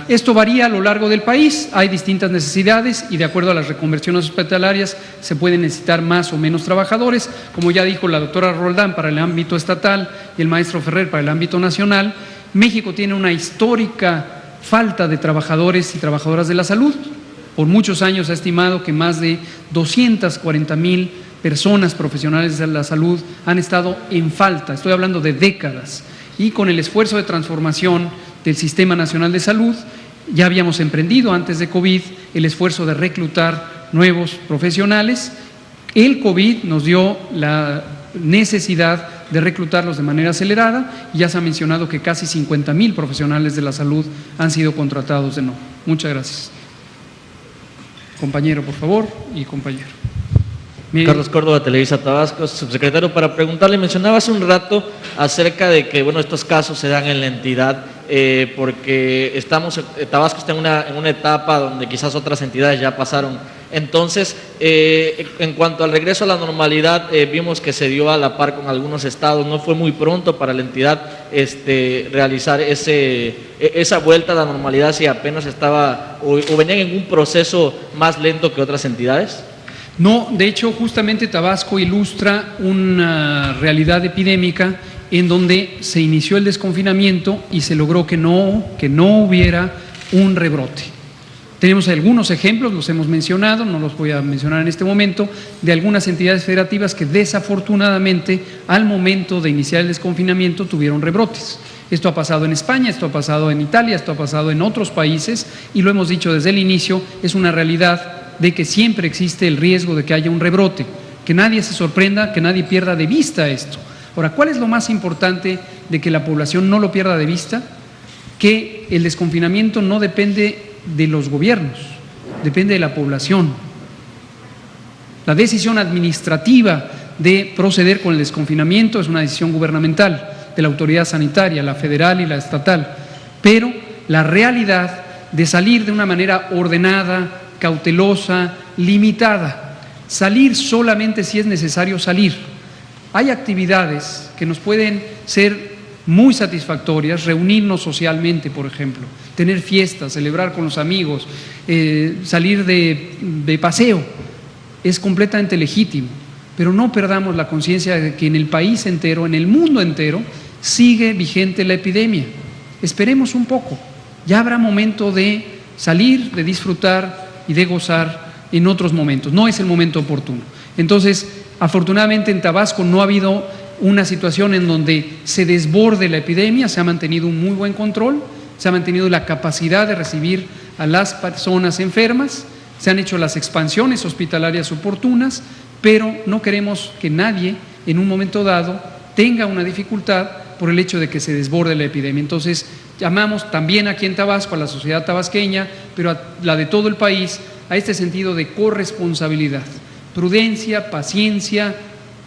Esto varía a lo largo del país, hay distintas necesidades y de acuerdo a las reconversiones hospitalarias se pueden necesitar más o menos trabajadores, como ya dijo la doctora Roldán para el ámbito estatal y el maestro Ferrer para el ámbito nacional. México tiene una histórica falta de trabajadores y trabajadoras de la salud. por muchos años ha estimado que más de 240,000 personas profesionales de la salud han estado en falta, estoy hablando de décadas, y con el esfuerzo de transformación del Sistema Nacional de Salud, ya habíamos emprendido antes de COVID el esfuerzo de reclutar nuevos profesionales. El COVID nos dio la necesidad de reclutarlos de manera acelerada y ya se ha mencionado que casi 50,000 profesionales de la salud han sido contratados de nuevo. Muchas gracias. Compañero, por favor, y compañero. Carlos Córdoba, Televisa Tabasco. Subsecretario, para preguntarle, mencionaba hace un rato acerca de que, bueno, estos casos se dan en la entidad porque Tabasco está en una etapa donde quizás otras entidades ya pasaron. Entonces, en cuanto al regreso a la normalidad, vimos que se dio a la par con algunos estados. ¿No fue muy pronto para la entidad realizar esa vuelta a la normalidad si apenas estaba o venían en un proceso más lento que otras entidades? No, de hecho, justamente Tabasco ilustra una realidad epidémica en donde se inició el desconfinamiento y se logró que no hubiera un rebrote. Tenemos algunos ejemplos, los hemos mencionado, no los voy a mencionar en este momento, de algunas entidades federativas que desafortunadamente al momento de iniciar el desconfinamiento tuvieron rebrotes. Esto ha pasado en España, esto ha pasado en Italia, esto ha pasado en otros países y lo hemos dicho desde el inicio, es una realidad de que siempre existe el riesgo de que haya un rebrote, que nadie se sorprenda, que nadie pierda de vista esto. Ahora, ¿cuál es lo más importante de que la población no lo pierda de vista? Que el desconfinamiento no depende de los gobiernos, depende de la población. La decisión administrativa de proceder con el desconfinamiento es una decisión gubernamental de la autoridad sanitaria, la federal y la estatal, pero la realidad de salir de una manera ordenada, cautelosa, limitada, salir solamente si es necesario salir. Hay actividades que nos pueden ser muy satisfactorias, reunirnos socialmente, por ejemplo, tener fiestas, celebrar con los amigos, salir de paseo, es completamente legítimo, pero no perdamos la conciencia de que en el país entero, en el mundo entero, sigue vigente la epidemia. Esperemos un poco, ya habrá momento de salir, de disfrutar y de gozar en otros momentos, no es el momento oportuno. Entonces, afortunadamente en Tabasco no ha habido una situación en donde se desborde la epidemia, se ha mantenido un muy buen control, se ha mantenido la capacidad de recibir a las personas enfermas, se han hecho las expansiones hospitalarias oportunas, pero no queremos que nadie en un momento dado tenga una dificultad por el hecho de que se desborde la epidemia. Entonces, llamamos también aquí en Tabasco a la sociedad tabasqueña, pero a la de todo el país, a este sentido de corresponsabilidad, prudencia, paciencia.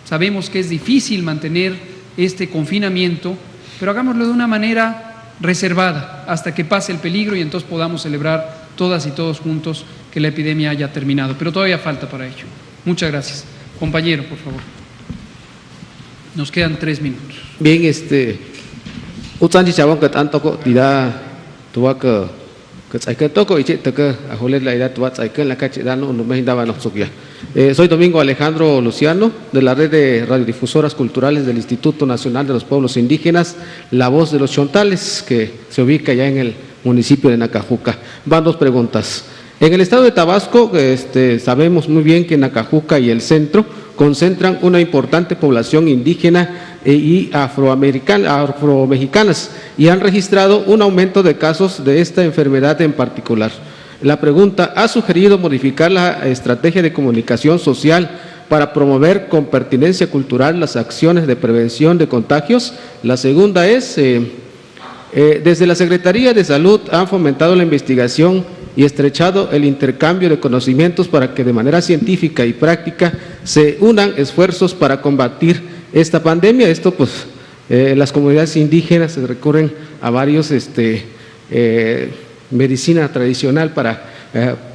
Sabemos que es difícil mantener este confinamiento, pero hagámoslo de una manera reservada hasta que pase el peligro y entonces podamos celebrar todas y todos juntos que la epidemia haya terminado. Pero todavía falta para ello. Muchas gracias. Compañero, por favor. Nos quedan 3 minutos. Bien, Utsanchi chabón que tanto tira tuwa que tsaiken toko y que ajoles la idea tuwa tsaiken la cache dano no me indaba no sukia. Soy Domingo Alejandro Luciano de la red de radiodifusoras culturales del Instituto Nacional de los Pueblos Indígenas, La Voz de los Chontales, que se ubica ya en el municipio de Nacajuca. Van 2 preguntas. En el estado de Tabasco, sabemos muy bien que Nacajuca y el centro concentran una importante población indígena y afromexicanas y han registrado un aumento de casos de esta enfermedad en particular. La pregunta, ¿ha sugerido modificar la estrategia de comunicación social para promover con pertinencia cultural las acciones de prevención de contagios? La segunda es, desde la Secretaría de Salud han fomentado la investigación y estrechado el intercambio de conocimientos para que de manera científica y práctica se unan esfuerzos para combatir esta pandemia. Esto pues las comunidades indígenas recurren a varios medicina tradicional para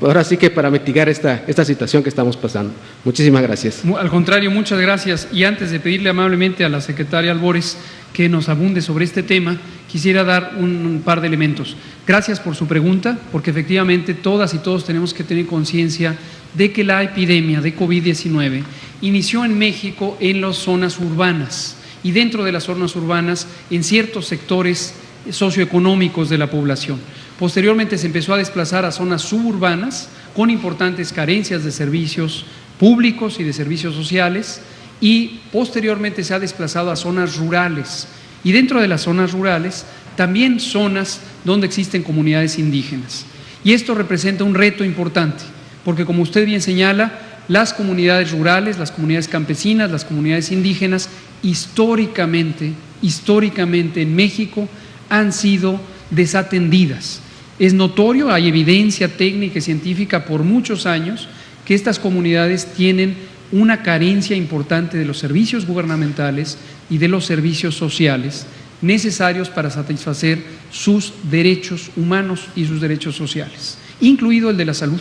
ahora sí que para mitigar esta situación que estamos pasando. Muchísimas gracias. Al contrario, muchas gracias. Y antes de pedirle amablemente a la secretaria Albores que nos abunde sobre este tema, quisiera dar un par de elementos. Gracias por su pregunta, porque efectivamente todas y todos tenemos que tener conciencia de que la epidemia de COVID-19 inició en México en las zonas urbanas y dentro de las zonas urbanas en ciertos sectores socioeconómicos de la población. Posteriormente se empezó a desplazar a zonas suburbanas con importantes carencias de servicios públicos y de servicios sociales, y posteriormente se ha desplazado a zonas rurales. Y dentro de las zonas rurales también zonas donde existen comunidades indígenas. Y esto representa un reto importante, porque como usted bien señala, las comunidades rurales, las comunidades campesinas, las comunidades indígenas, históricamente en México han sido desatendidas. Es notorio, hay evidencia técnica y científica por muchos años que estas comunidades tienen una carencia importante de los servicios gubernamentales y de los servicios sociales necesarios para satisfacer sus derechos humanos y sus derechos sociales, incluido el de la salud.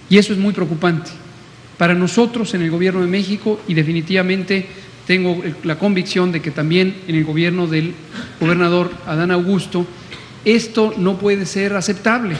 Y eso es muy preocupante. Para nosotros en el Gobierno de México, y definitivamente tengo la convicción de que también en el gobierno del gobernador Adán Augusto, esto no puede ser aceptable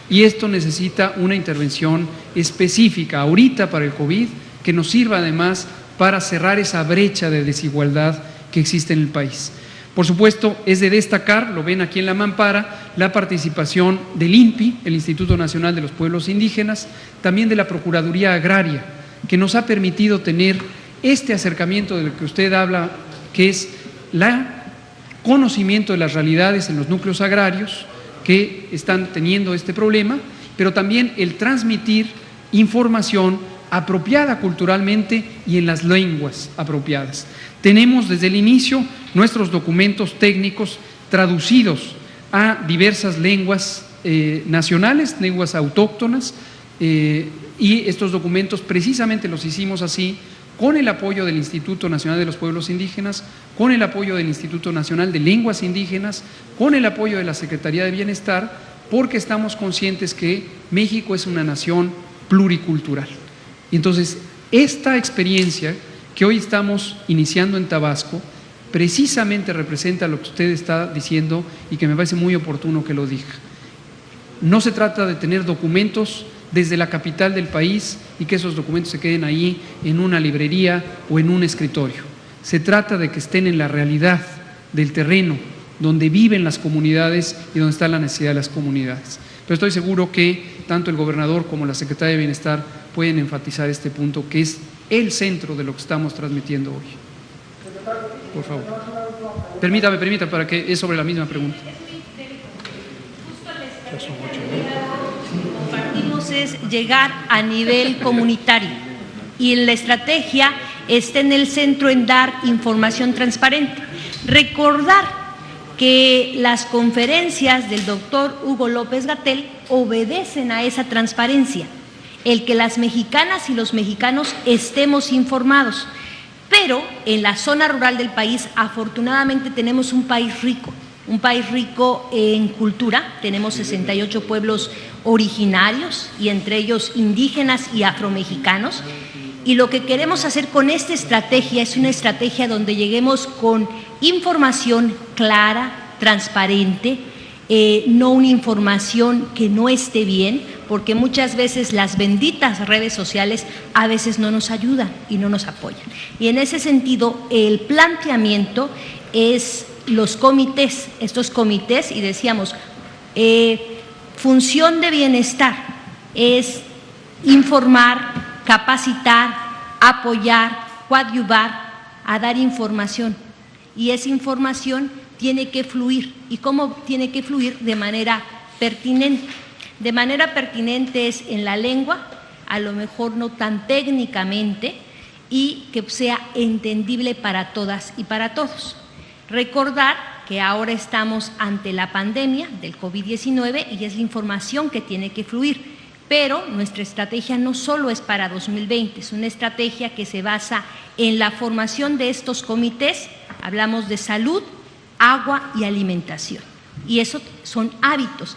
y esto necesita una intervención específica ahorita para el COVID, que nos sirva además para cerrar esa brecha de desigualdad que existe en el país. Por supuesto, es de destacar, lo ven aquí en la mampara, la participación del INPI, el Instituto Nacional de los Pueblos Indígenas, también de la Procuraduría Agraria, que nos ha permitido tener este acercamiento del que usted habla, que es el conocimiento de las realidades en los núcleos agrarios que están teniendo este problema, pero también el transmitir información apropiada culturalmente y en las lenguas apropiadas. Tenemos desde el inicio nuestros documentos técnicos traducidos a diversas lenguas nacionales, lenguas autóctonas, y estos documentos precisamente los hicimos así, con el apoyo del Instituto Nacional de los Pueblos Indígenas, con el apoyo del Instituto Nacional de Lenguas Indígenas, con el apoyo de la Secretaría de Bienestar, porque estamos conscientes que México es una nación pluricultural. Y entonces, esta experiencia que hoy estamos iniciando en Tabasco, precisamente representa lo que usted está diciendo y que me parece muy oportuno que lo diga. No se trata de tener documentos desde la capital del país y que esos documentos se queden ahí en una librería o en un escritorio. Se trata de que estén en la realidad del terreno, donde viven las comunidades y donde está la necesidad de las comunidades. Pero estoy seguro que tanto el gobernador como la Secretaría de Bienestar pueden enfatizar este punto, que es el centro de lo que estamos transmitiendo hoy. Por favor. Permítame, para que es sobre la misma pregunta. Compartimos es llegar a nivel comunitario y la estrategia está en el centro en dar información transparente. Recordar que las conferencias del doctor Hugo López-Gatell obedecen a esa transparencia, el que las mexicanas y los mexicanos estemos informados. Pero en la zona rural del país, afortunadamente, tenemos un país rico en cultura. Tenemos 68 pueblos originarios y entre ellos indígenas y afromexicanos. Y lo que queremos hacer con esta estrategia es una estrategia donde lleguemos con información clara, transparente, no una información que no esté bien, porque muchas veces las benditas redes sociales a veces no nos ayudan y no nos apoyan. Y en ese sentido, el planteamiento es los comités, estos comités, y decíamos, función de bienestar es informar, capacitar, apoyar, coadyuvar, a dar información. Y esa información tiene que fluir. ¿Y cómo tiene que fluir? De manera pertinente. De manera pertinente es en la lengua, a lo mejor no tan técnicamente, y que sea entendible para todas y para todos. Recordar que ahora estamos ante la pandemia del COVID-19 y es la información que tiene que fluir. Pero nuestra estrategia no solo es para 2020, es una estrategia que se basa en la formación de estos comités. Hablamos de salud, agua y alimentación. Y eso son hábitos.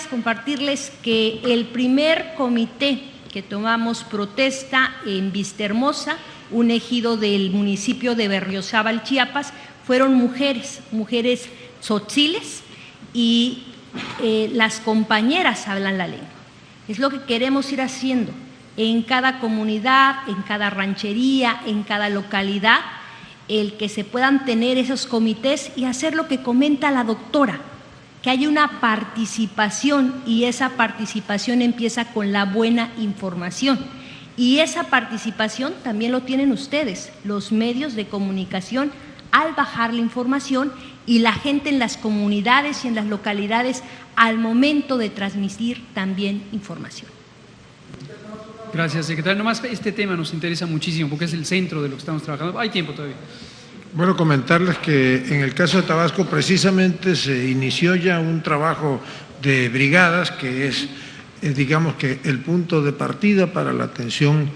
Compartirles que el primer comité que tomamos protesta en Vistahermosa, un ejido del municipio de Berriozábal, Chiapas, fueron mujeres tzotziles y las compañeras hablan la lengua. Es lo que queremos ir haciendo en cada comunidad, en cada ranchería, en cada localidad, el que se puedan tener esos comités y hacer lo que comenta la doctora, que haya una participación, y esa participación empieza con la buena información. Y esa participación también lo tienen ustedes, los medios de comunicación, al bajar la información, y la gente en las comunidades y en las localidades al momento de transmitir también información. Gracias, secretario. Nomás este tema nos interesa muchísimo porque es el centro de lo que estamos trabajando. Hay tiempo todavía. Bueno, comentarles que en el caso de Tabasco precisamente se inició ya un trabajo de brigadas que es digamos que el punto de partida para la atención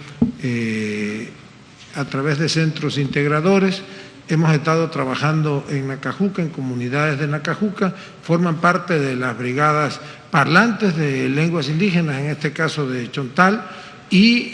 a través de centros integradores. Hemos estado trabajando en Nacajuca, en comunidades de Nacajuca, forman parte de las brigadas parlantes de lenguas indígenas, en este caso de Chontal, y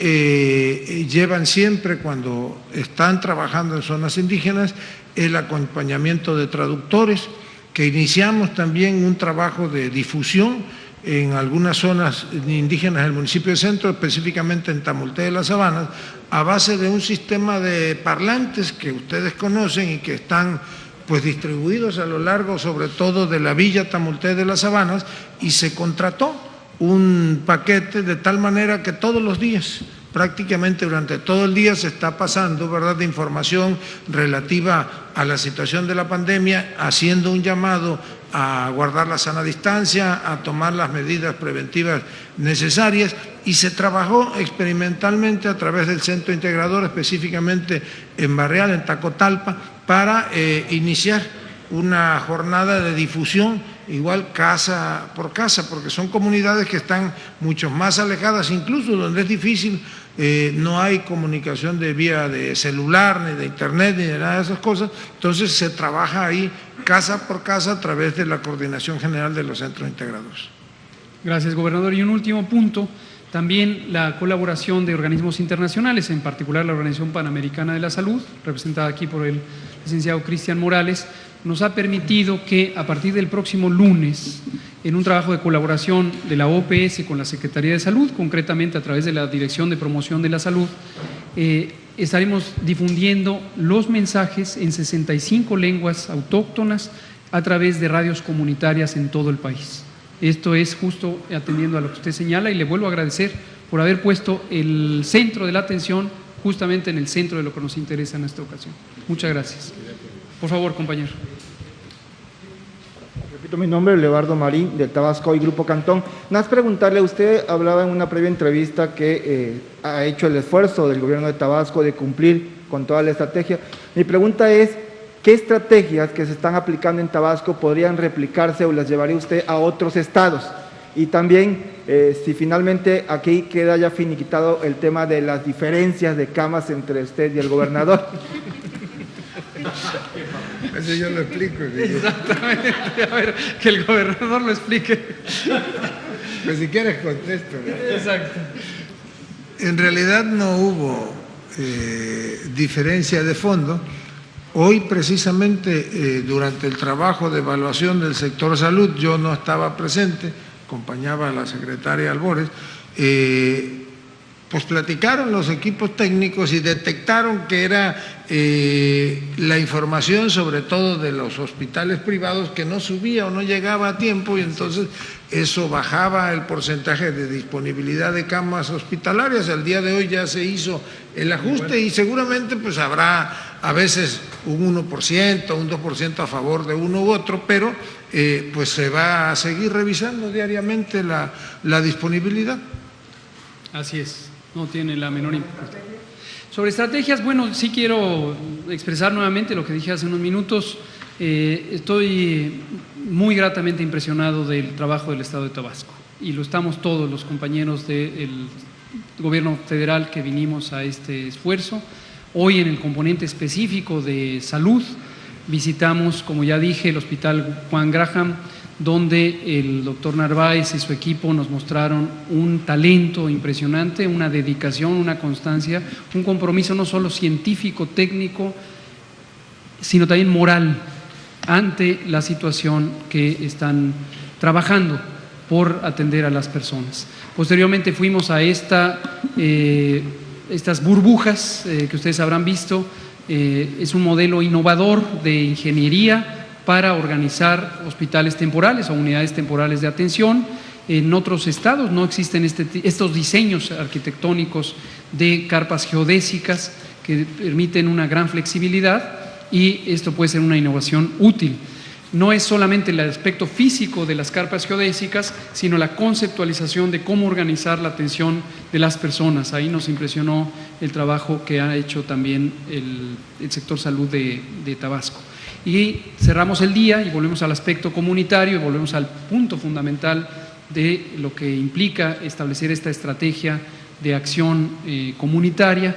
llevan siempre, cuando están trabajando en zonas indígenas, el acompañamiento de traductores, que iniciamos también un trabajo de difusión en algunas zonas indígenas del municipio de Centro, específicamente en Tamulté de las Sabanas, a base de un sistema de parlantes que ustedes conocen y que están pues distribuidos a lo largo sobre todo de la villa Tamulté de las Sabanas, y se contrató un paquete de tal manera que todos los días, prácticamente durante todo el día, se está pasando, ¿verdad?, de información relativa a la situación de la pandemia, haciendo un llamado a guardar la sana distancia, a tomar las medidas preventivas necesarias, y se trabajó experimentalmente a través del centro integrador, específicamente en Barreal, en Tacotalpa, para iniciar una jornada de difusión, igual casa por casa, porque son comunidades que están mucho más alejadas, incluso donde es difícil, no hay comunicación de vía de celular, ni de internet, ni de nada de esas cosas. Entonces se trabaja ahí casa por casa a través de la coordinación general de los centros integradores. Gracias, gobernador. Y un último punto, también la colaboración de organismos internacionales, en particular la Organización Panamericana de la Salud, representada aquí por el licenciado Cristian Morales, nos ha permitido que a partir del próximo lunes, en un trabajo de colaboración de la OPS con la Secretaría de Salud, concretamente a través de la Dirección de Promoción de la Salud, estaremos difundiendo los mensajes en 65 lenguas autóctonas a través de radios comunitarias en todo el país. Esto es justo atendiendo a lo que usted señala, y le vuelvo a agradecer por haber puesto el centro de la atención justamente en el centro de lo que nos interesa en esta ocasión. Muchas gracias. Por favor, compañero. Repito mi nombre, Leobardo Marín, del Tabasco y Grupo Cantón. Nada más preguntarle, usted hablaba en una previa entrevista que ha hecho el esfuerzo del gobierno de Tabasco de cumplir con toda la estrategia. Mi pregunta es, ¿qué estrategias que se están aplicando en Tabasco podrían replicarse o las llevaría usted a otros estados? Y también, si finalmente aquí queda ya finiquitado el tema de las diferencias de camas entre usted y el gobernador. Eso yo lo explico. Exactamente. A ver, que el gobernador lo explique. Pues si quieres contesto, ¿no? Exacto. En realidad no hubo diferencia de fondo. Hoy precisamente durante el trabajo de evaluación del sector salud, yo no estaba presente, acompañaba a la secretaria Albores, pues platicaron los equipos técnicos y detectaron que era la información, sobre todo de los hospitales privados, que no subía o no llegaba a tiempo, y entonces eso bajaba el porcentaje de disponibilidad de camas hospitalarias. Al día de hoy ya se hizo el ajuste y seguramente pues habrá a veces un 1%, un 2% a favor de uno u otro, pero pues se va a seguir revisando diariamente la disponibilidad. Así es. No tiene la menor importancia. Sobre estrategias, bueno, sí quiero expresar nuevamente lo que dije hace unos minutos. Estoy muy gratamente impresionado del trabajo del Estado de Tabasco, y lo estamos todos los compañeros del gobierno federal que vinimos a este esfuerzo. Hoy, en el componente específico de salud, visitamos, como ya dije, el Hospital Juan Graham, donde el doctor Narváez y su equipo nos mostraron un talento impresionante, una dedicación, una constancia, un compromiso no solo científico, técnico, sino también moral ante la situación que están trabajando por atender a las personas. Posteriormente fuimos a estas burbujas que ustedes habrán visto. Es un modelo innovador de ingeniería para organizar hospitales temporales o unidades temporales de atención. En otros estados no existen estos diseños arquitectónicos de carpas geodésicas que permiten una gran flexibilidad, y esto puede ser una innovación útil. No es solamente el aspecto físico de las carpas geodésicas, sino la conceptualización de cómo organizar la atención de las personas. Ahí nos impresionó el trabajo que ha hecho también el sector salud de Tabasco. Y cerramos el día y volvemos al aspecto comunitario y volvemos al punto fundamental de lo que implica establecer esta estrategia de acción comunitaria.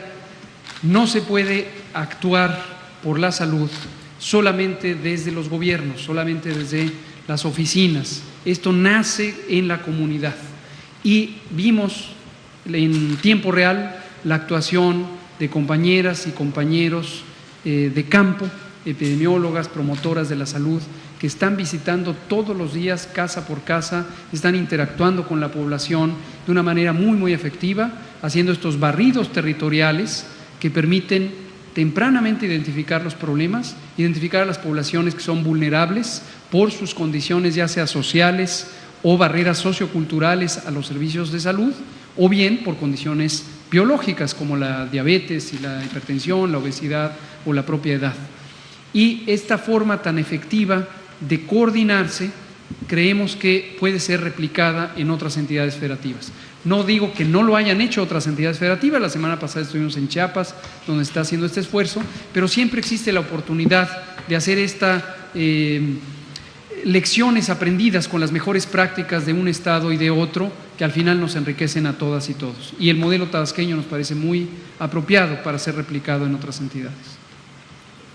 No se puede actuar por la salud solamente desde los gobiernos, solamente desde las oficinas. Esto nace en la comunidad y vimos en tiempo real la actuación de compañeras y compañeros de campo, epidemiólogas, promotoras de la salud, que están visitando todos los días casa por casa, están interactuando con la población de una manera muy efectiva, haciendo estos barridos territoriales que permiten tempranamente identificar los problemas, identificar a las poblaciones que son vulnerables por sus condiciones ya sea sociales o barreras socioculturales a los servicios de salud, o bien por condiciones biológicas como la diabetes y la hipertensión, la obesidad o la propia edad. Y esta forma tan efectiva de coordinarse creemos que puede ser replicada en otras entidades federativas. No digo que no lo hayan hecho otras entidades federativas, la semana pasada estuvimos en Chiapas, donde está haciendo este esfuerzo, pero siempre existe la oportunidad de hacer estas lecciones aprendidas con las mejores prácticas de un estado y de otro, que al final nos enriquecen a todas y todos. Y el modelo tabasqueño nos parece muy apropiado para ser replicado en otras entidades.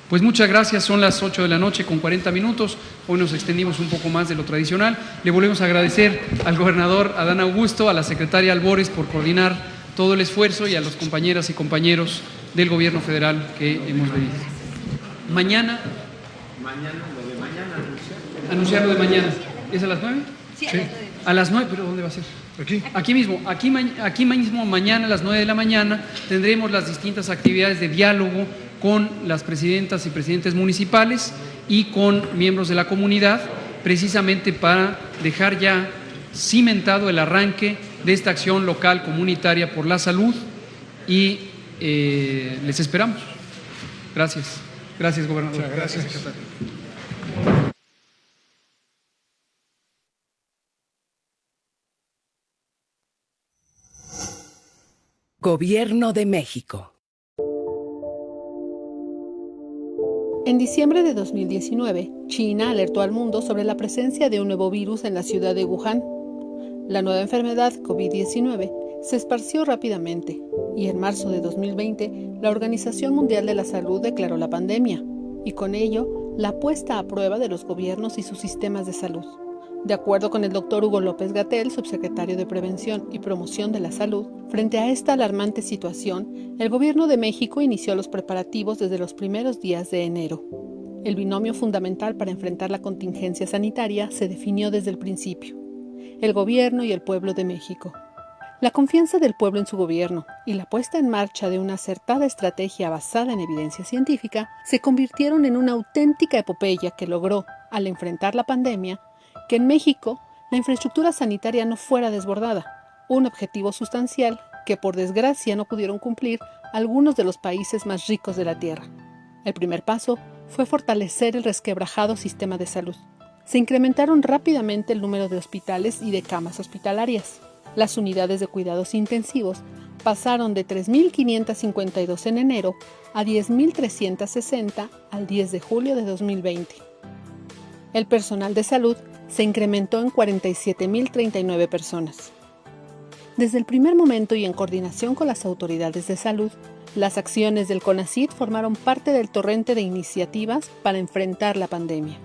Pues muchas gracias, son las 8 de la noche con 40 minutos, hoy nos extendimos un poco más de lo tradicional. Le volvemos a agradecer al gobernador Adán Augusto, a la secretaria Albores por coordinar todo el esfuerzo y a los compañeras y compañeros del gobierno federal que hemos venido. Mañana lo de mañana, anunciar lo de mañana. ¿Es a las 9? Sí, a las 9. A las 9, pero ¿dónde va a ser? Aquí mismo, mañana a las 9 de la mañana tendremos las distintas actividades de diálogo con las presidentas y presidentes municipales y con miembros de la comunidad, precisamente para dejar ya cimentado el arranque de esta acción local comunitaria por la salud, y les esperamos. Gracias. Gracias, gobernador. Muchas gracias, secretario. Gobierno de México. En diciembre de 2019, China alertó al mundo sobre la presencia de un nuevo virus en la ciudad de Wuhan. La nueva enfermedad COVID-19 se esparció rápidamente y en marzo de 2020 la Organización Mundial de la Salud declaró la pandemia y con ello la puesta a prueba de los gobiernos y sus sistemas de salud. De acuerdo con el doctor Hugo López-Gatell, subsecretario de Prevención y Promoción de la Salud, frente a esta alarmante situación, el Gobierno de México inició los preparativos desde los primeros días de enero. El binomio fundamental para enfrentar la contingencia sanitaria se definió desde el principio: el Gobierno y el pueblo de México. La confianza del pueblo en su gobierno y la puesta en marcha de una acertada estrategia basada en evidencia científica se convirtieron en una auténtica epopeya que logró, al enfrentar la pandemia, que en México la infraestructura sanitaria no fuera desbordada, un objetivo sustancial que por desgracia no pudieron cumplir algunos de los países más ricos de la Tierra. El primer paso fue fortalecer el resquebrajado sistema de salud. Se incrementaron rápidamente el número de hospitales y de camas hospitalarias. Las unidades de cuidados intensivos pasaron de 3.552 en enero a 10.360 al 10 de julio de 2020. El personal de salud se incrementó en 47.039 personas. Desde el primer momento y en coordinación con las autoridades de salud, las acciones del CONACYT formaron parte del torrente de iniciativas para enfrentar la pandemia.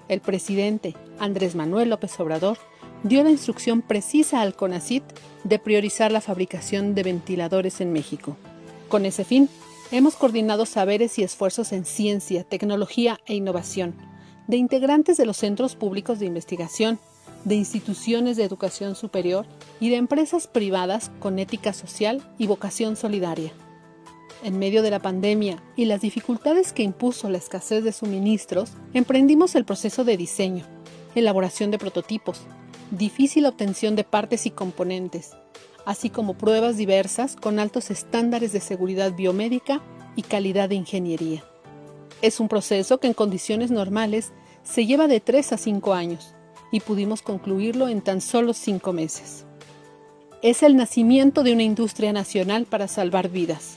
El presidente Andrés Manuel López Obrador dio la instrucción precisa al CONACYT de priorizar la fabricación de ventiladores en México. Con ese fin, hemos coordinado saberes y esfuerzos en ciencia, tecnología e innovación, de integrantes de los centros públicos de investigación, de instituciones de educación superior y de empresas privadas con ética social y vocación solidaria. En medio de la pandemia y las dificultades que impuso la escasez de suministros, emprendimos el proceso de diseño, elaboración de prototipos, difícil obtención de partes y componentes, así como pruebas diversas con altos estándares de seguridad biomédica y calidad de ingeniería. Es un proceso que en condiciones normales se lleva de 3 a 5 años y pudimos concluirlo en tan solo 5 meses. Es el nacimiento de una industria nacional para salvar vidas,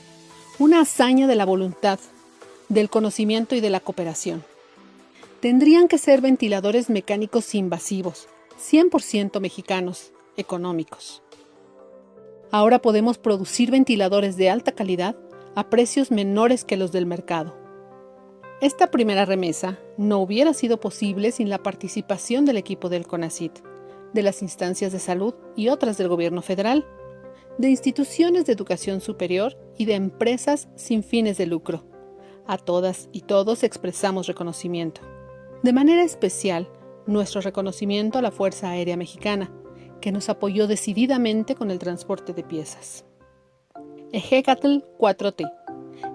una hazaña de la voluntad, del conocimiento y de la cooperación. Tendrían que ser ventiladores mecánicos invasivos, 100% mexicanos, económicos. Ahora podemos producir ventiladores de alta calidad a precios menores que los del mercado. Esta primera remesa no hubiera sido posible sin la participación del equipo del CONACYT, de las instancias de salud y otras del gobierno federal, de instituciones de educación superior y de empresas sin fines de lucro. A todas y todos expresamos reconocimiento. De manera especial, nuestro reconocimiento a la Fuerza Aérea Mexicana, que nos apoyó decididamente con el transporte de piezas. Ejecatl 4T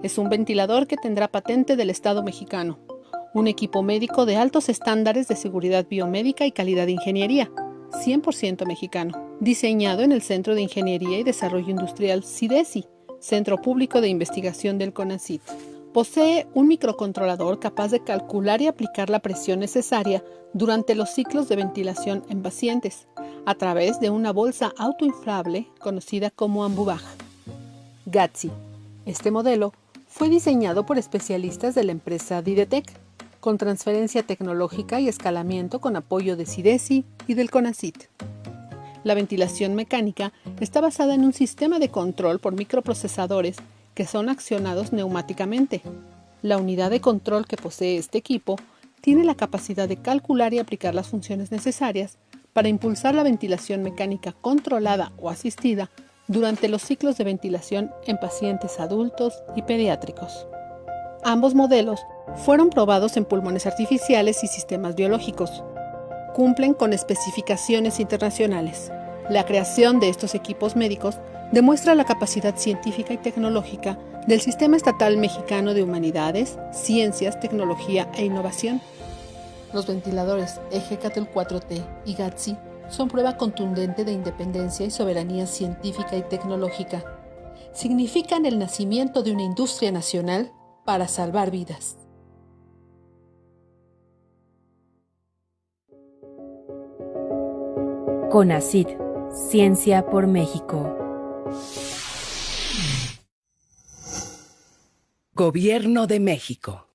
es un ventilador que tendrá patente del Estado mexicano, un equipo médico de altos estándares de seguridad biomédica y calidad de ingeniería, 100% mexicano, diseñado en el Centro de Ingeniería y Desarrollo Industrial CIDESI, Centro Público de Investigación del CONACYT. Posee un microcontrolador capaz de calcular y aplicar la presión necesaria durante los ciclos de ventilación en pacientes, a través de una bolsa autoinflable conocida como Ambubaj. GATSI. Este modelo fue diseñado por especialistas de la empresa Didetec, con transferencia tecnológica y escalamiento con apoyo de CIDESI y del CONACYT. La ventilación mecánica está basada en un sistema de control por microprocesadores que son accionados neumáticamente. La unidad de control que posee este equipo tiene la capacidad de calcular y aplicar las funciones necesarias para impulsar la ventilación mecánica controlada o asistida durante los ciclos de ventilación en pacientes adultos y pediátricos. Ambos modelos fueron probados en pulmones artificiales y sistemas biológicos. Cumplen con especificaciones internacionales. La creación de estos equipos médicos demuestra la capacidad científica y tecnológica del Sistema Estatal Mexicano de Humanidades, Ciencias, Tecnología e Innovación. Los ventiladores Ejecatl 4T y GATSI son prueba contundente de independencia y soberanía científica y tecnológica. Significan el nacimiento de una industria nacional para salvar vidas. CONACYT, Ciencia por México. Gobierno de México.